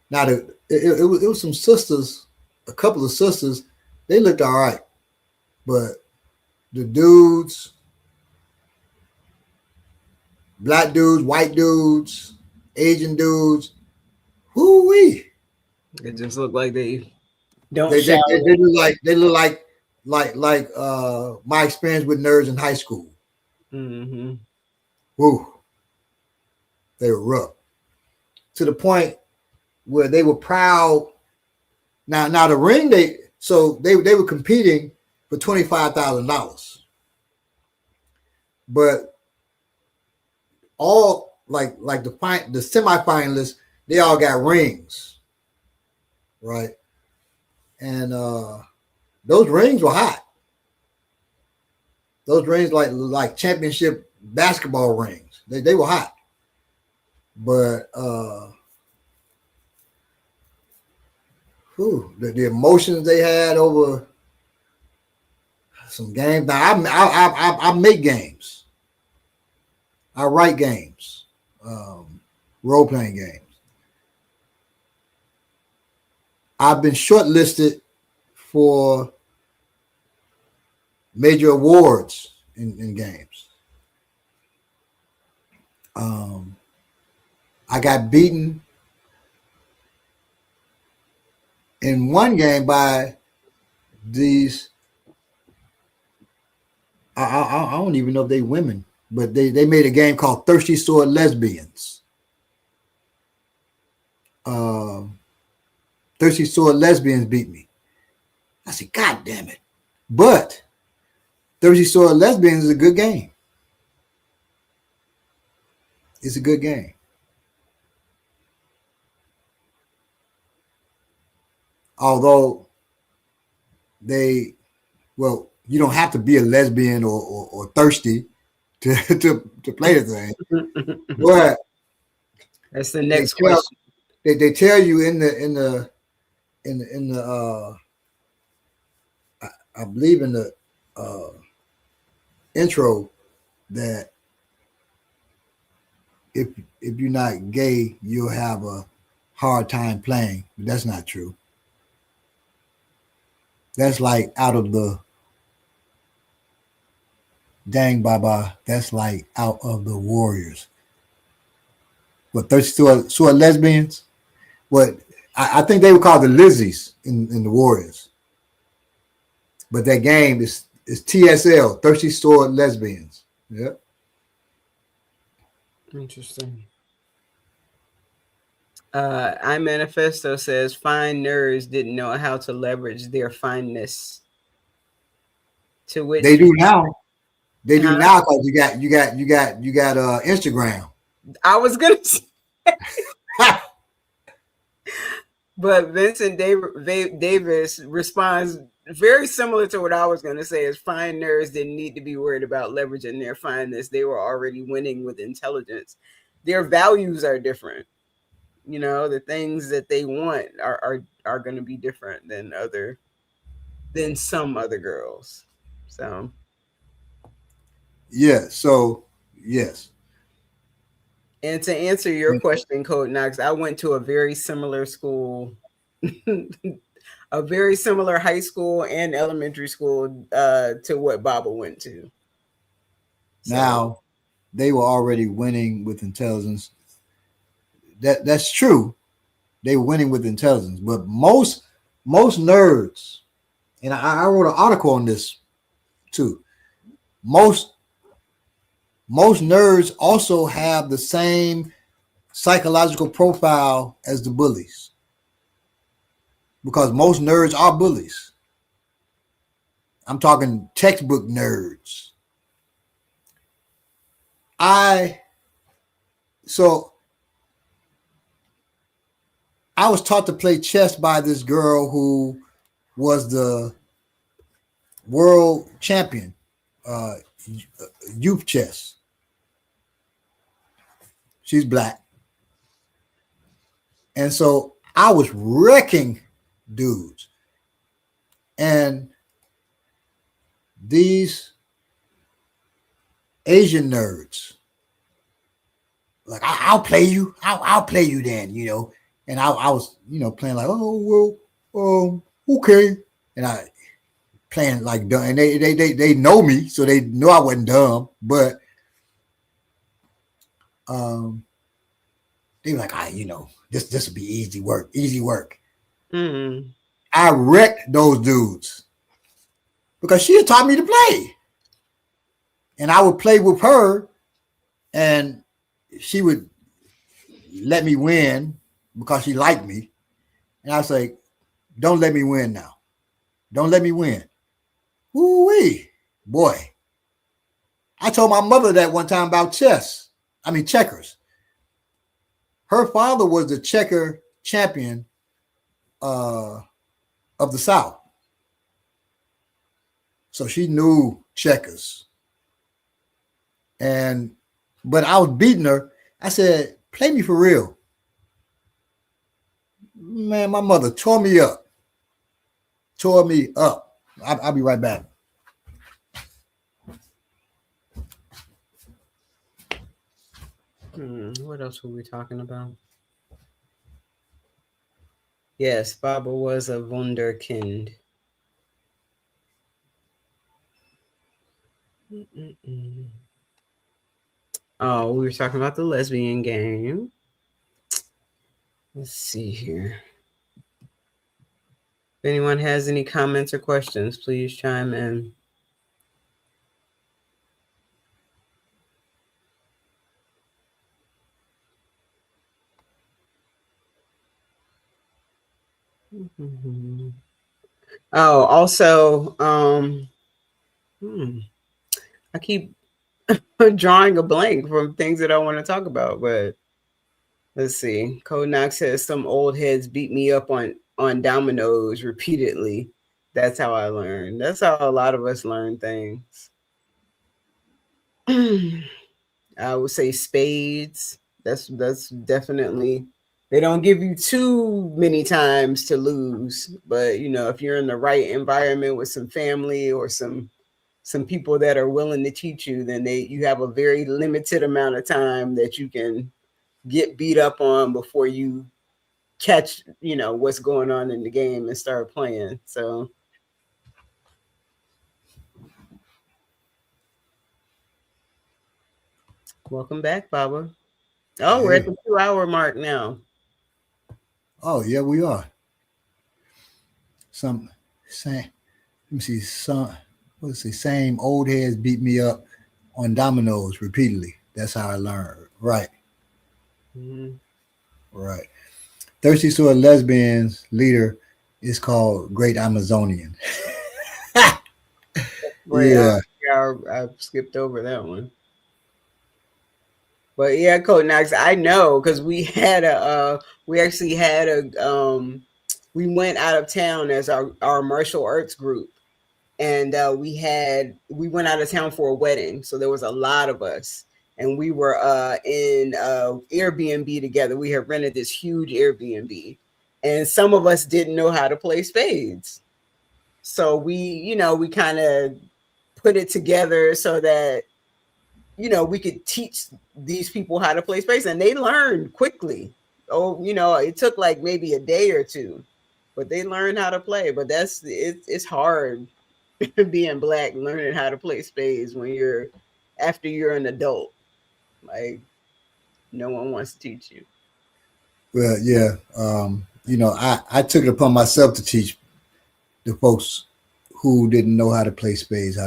Now it was some sisters, a couple of sisters. They looked all right, but the dudes, black dudes, white dudes, Asian dudes, whoo-wee.
It just looked like they don't.
They look like my experience with nerds in high school.
Mm-hmm.
Woo, they were rough to the point where they were proud. Now the ring they were competing for $25,000, but all like the semifinalists, they all got rings, right? And those rings were hot. Those rings like championship basketball rings. They were hot. But the emotions they had over some games. Now I make games. I write games, role playing games. I've been shortlisted for major awards in games. I got beaten in one game by these. I don't even know if they women, but they made a game called Thirsty Sword Lesbians. Thirsty Sword Lesbians beat me. I said, God damn it. But Thirsty Sword Lesbians is a good game. It's a good game. Although you don't have to be a lesbian or thirsty to play the thing. But
that's the next question.
They tell you in the I believe in the intro that if you're not gay, you'll have a hard time playing. But that's not true. That's like out of the dang Baba. That's like out of the Warriors. What, Thirsty Sword Lesbians? What, I think they were called the Lizzies in the Warriors. But that game is TSL, Thirsty Sword Lesbians. Yep.
Interesting. iManifesto says fine nerds didn't know how to leverage their fineness. To which
They do now. They do
Huh?
now because you got Instagram.
I was gonna say, but Vincent Davis responds very similar to what I was gonna say. Is fine nerds didn't need to be worried about leveraging their fineness. They were already winning with intelligence. Their values are different. You know, the things that they want are going to be different than some other girls. So
Yeah. So yes.
and to answer your question, Code Knox, I went to a very similar school, a very similar high school and elementary school to what Baba went to. So,
Now they were already winning with intelligence. That's true. They were winning with intelligence, but most nerds, and I wrote an article on this too. Most nerds also have the same psychological profile as the bullies, because most nerds are bullies. I'm talking textbook nerds. I so I was taught to play chess by this girl who was the world champion, uh, youth chess. She's black, and so I was wrecking dudes, and these Asian nerds like I'll play you. I'll play you then, you know. And I was, playing like, oh well, okay. And I playing like dumb, and they know me, so they know I wasn't dumb. But they were like, this will be easy work, easy work.
mm.
I wrecked those dudes because she had taught me to play, and I would play with her, and she would let me win because she liked me. And I was like, don't let me win now. Don't let me win. Woo-wee. Boy. I told my mother that one time about checkers. Her father was the checker champion of the South. So she knew checkers. But I was beating her. I said, play me for real. Man, my mother tore me up. I'll be right back.
What else were we talking about? Yes, Baba was a wunderkind. Oh, we were talking about the lesbian game. Let's see here. If anyone has any comments or questions, please chime in. Oh, also, I keep drawing a blank from things that I want to talk about, but let's see. Code Knox says some old heads beat me up on dominoes repeatedly. That's how I learned. That's how a lot of us learn things. I would say spades. That's definitely, they don't give you too many times to lose, but if you're in the right environment with some family or some people that are willing to teach you, then you have a very limited amount of time that you can get beat up on before you catch what's going on in the game and start playing. So welcome back, Baba. Oh, we're at the 2-hour mark now.
Oh yeah, we are. Let me see, same old heads beat me up on dominoes repeatedly. That's how I learned. Right.
Mm-hmm.
Right. Thirsty Sword Lesbians leader is called Great Amazonian.
Boy,
Yeah.
I skipped over that one. But yeah, Code Knox, I know because we actually had we went out of town as our martial arts group, and we went out of town for a wedding, so there was a lot of us, and we were in Airbnb together. We had rented this huge Airbnb, and some of us didn't know how to play spades, so we kind of put it together so that we could teach these people how to play spades, and they learned quickly. Oh, it took like maybe a day or two, but they learned how to play. But it's hard being black, learning how to play spades when after you're an adult. Like, no one wants to teach you.
Well, yeah. I took it upon myself to teach the folks who didn't know how to play spades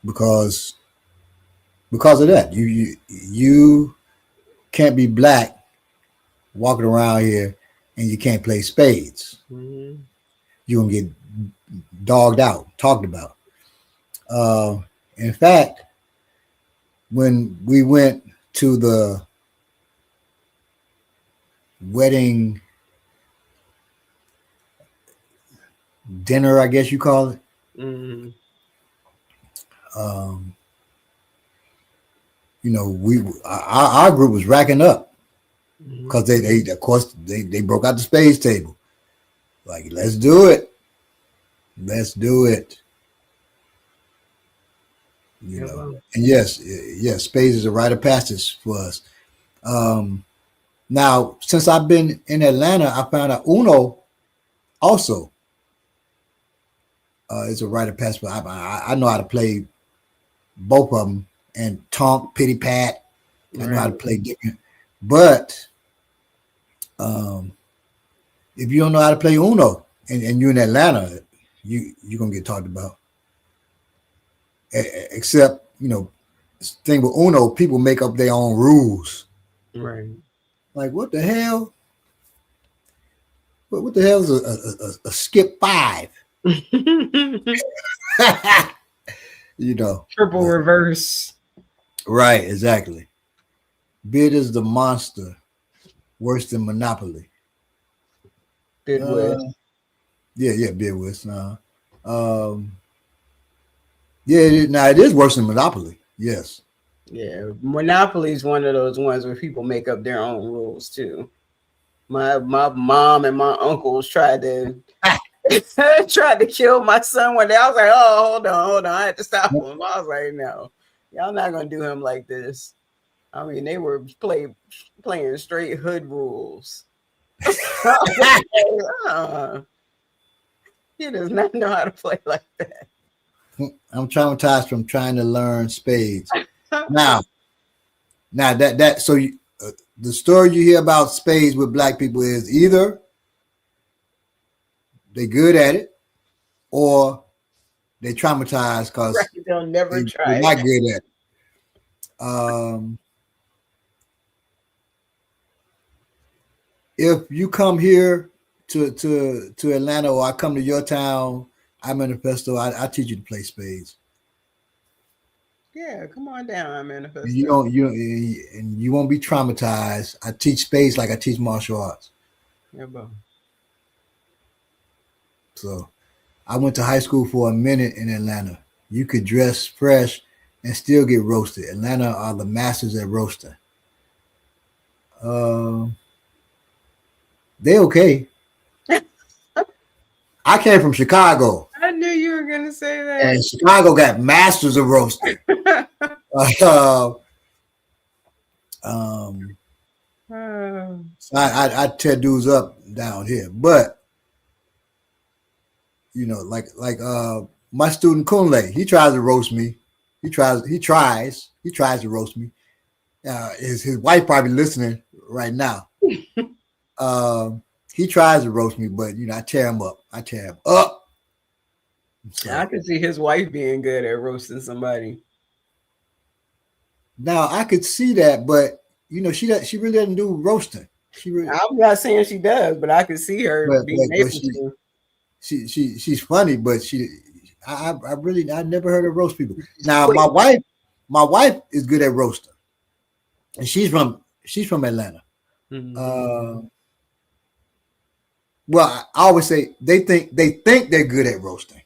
because of that. You can't be black walking around here and you can't play spades.
Mm-hmm.
You're gonna get dogged out, talked about. In fact, when we went to the wedding dinner, I guess you call it.
Mm-hmm.
Our group was racking up
Mm-hmm.
because they of course they broke out the spades table. Like, let's do it. Let's do it. And yes, spades is a rite of passage for us. Now, since I've been in Atlanta, I found out Uno also is a rite of passage. I know how to play both of them, and Tonk, Pity Pat. I know how to play different. But if you don't know how to play Uno and you're in Atlanta, you're gonna get talked about. Except, thing with Uno, people make up their own rules.
Right.
Like, what the hell? What the hell is a skip 5?
Triple reverse.
Right, exactly. Bid is the monster, worse than Monopoly.
Bid with.
Yeah, bid with. It is worse than Monopoly. Yes.
Yeah, Monopoly is one of those ones where people make up their own rules too. My mom and my uncles tried to kill my son one day. I was like, oh, hold on. I had to stop him. I was like, no, y'all not gonna do him like this. I mean, they were playing straight hood rules. He does not know how to play like that.
I'm traumatized from trying to learn spades. Now that so the story you hear about spades with black people is either they're good at it or they traumatized because
they'll never try.
They're not good at it. If you come here to Atlanta or I come to your town, I manifesto. I teach you to play spades.
Yeah, come on down, I manifesto.
You won't be traumatized. I teach spades like I teach martial arts.
Yeah, bro.
So I went to high school for a minute in Atlanta. You could dress fresh and still get roasted. Atlanta are the masters at roasting. They okay. I came from Chicago.
I knew you were gonna say that.
And Chicago got masters of roasting. So I tear dudes up down here, but like my student Kunle, he tries to roast me. He tries to roast me. His wife probably listening right now. He tries to roast me, but I tear him up. So,
I could see his wife being good at roasting somebody.
Now I could see that, but she really doesn't do roasting.
I'm not saying she does, but I can see her being able to.
She's funny, but I never heard her roast people. Now my wife is good at roasting, and she's from Atlanta.
Mm-hmm.
Well, I always say they think they're good at roasting.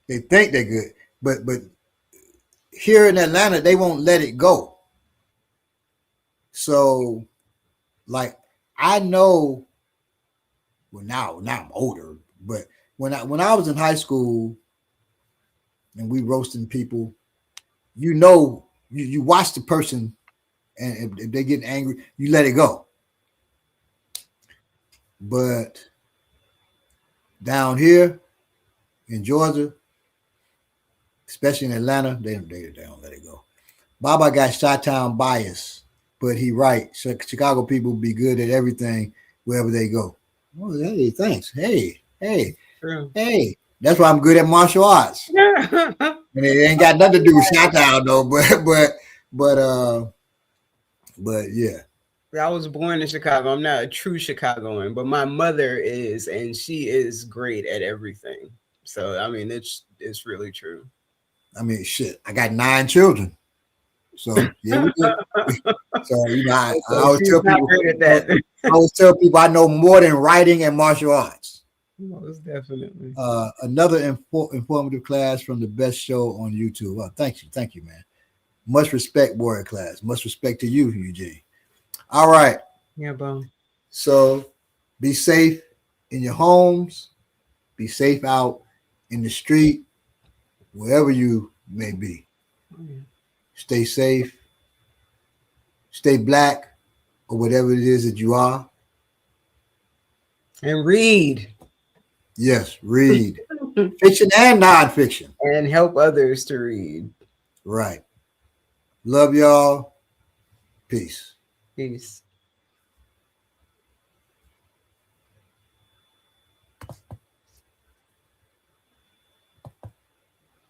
They think they're good, but here in Atlanta they won't let it go. So, like, I know. Well, now I'm older, but when I was in high school and we roasting people, you watch the person, and if they get angry, you let it go. But down here in Georgia, especially in Atlanta, they don't let it go. Baba got Chi-Town bias, but he right. Chicago people be good at everything wherever they go. Oh, hey, thanks. Hey.
True.
Hey. That's why I'm good at martial arts. And it ain't got nothing to do with Chi-Town though, but yeah.
I was born in Chicago. I'm not a true Chicagoan, but my mother is, and she is great at everything. So I mean, it's really true.
I mean, shit. I got 9 children, so yeah, we good. So I always tell people. I always tell people I know more than writing and martial arts.
Most definitely.
Another informative class from the best show on YouTube. Well, thank you, man. Much respect, warrior class. Much respect to you, Eugene. All right.
Yeah, bro.
So be safe in your homes. Be safe out in the street, wherever you may be. Stay safe. Stay black, or whatever it is that you are.
And read.
Yes, read. Fiction and nonfiction.
And help others to read.
Right. Love y'all. Peace.
Peace.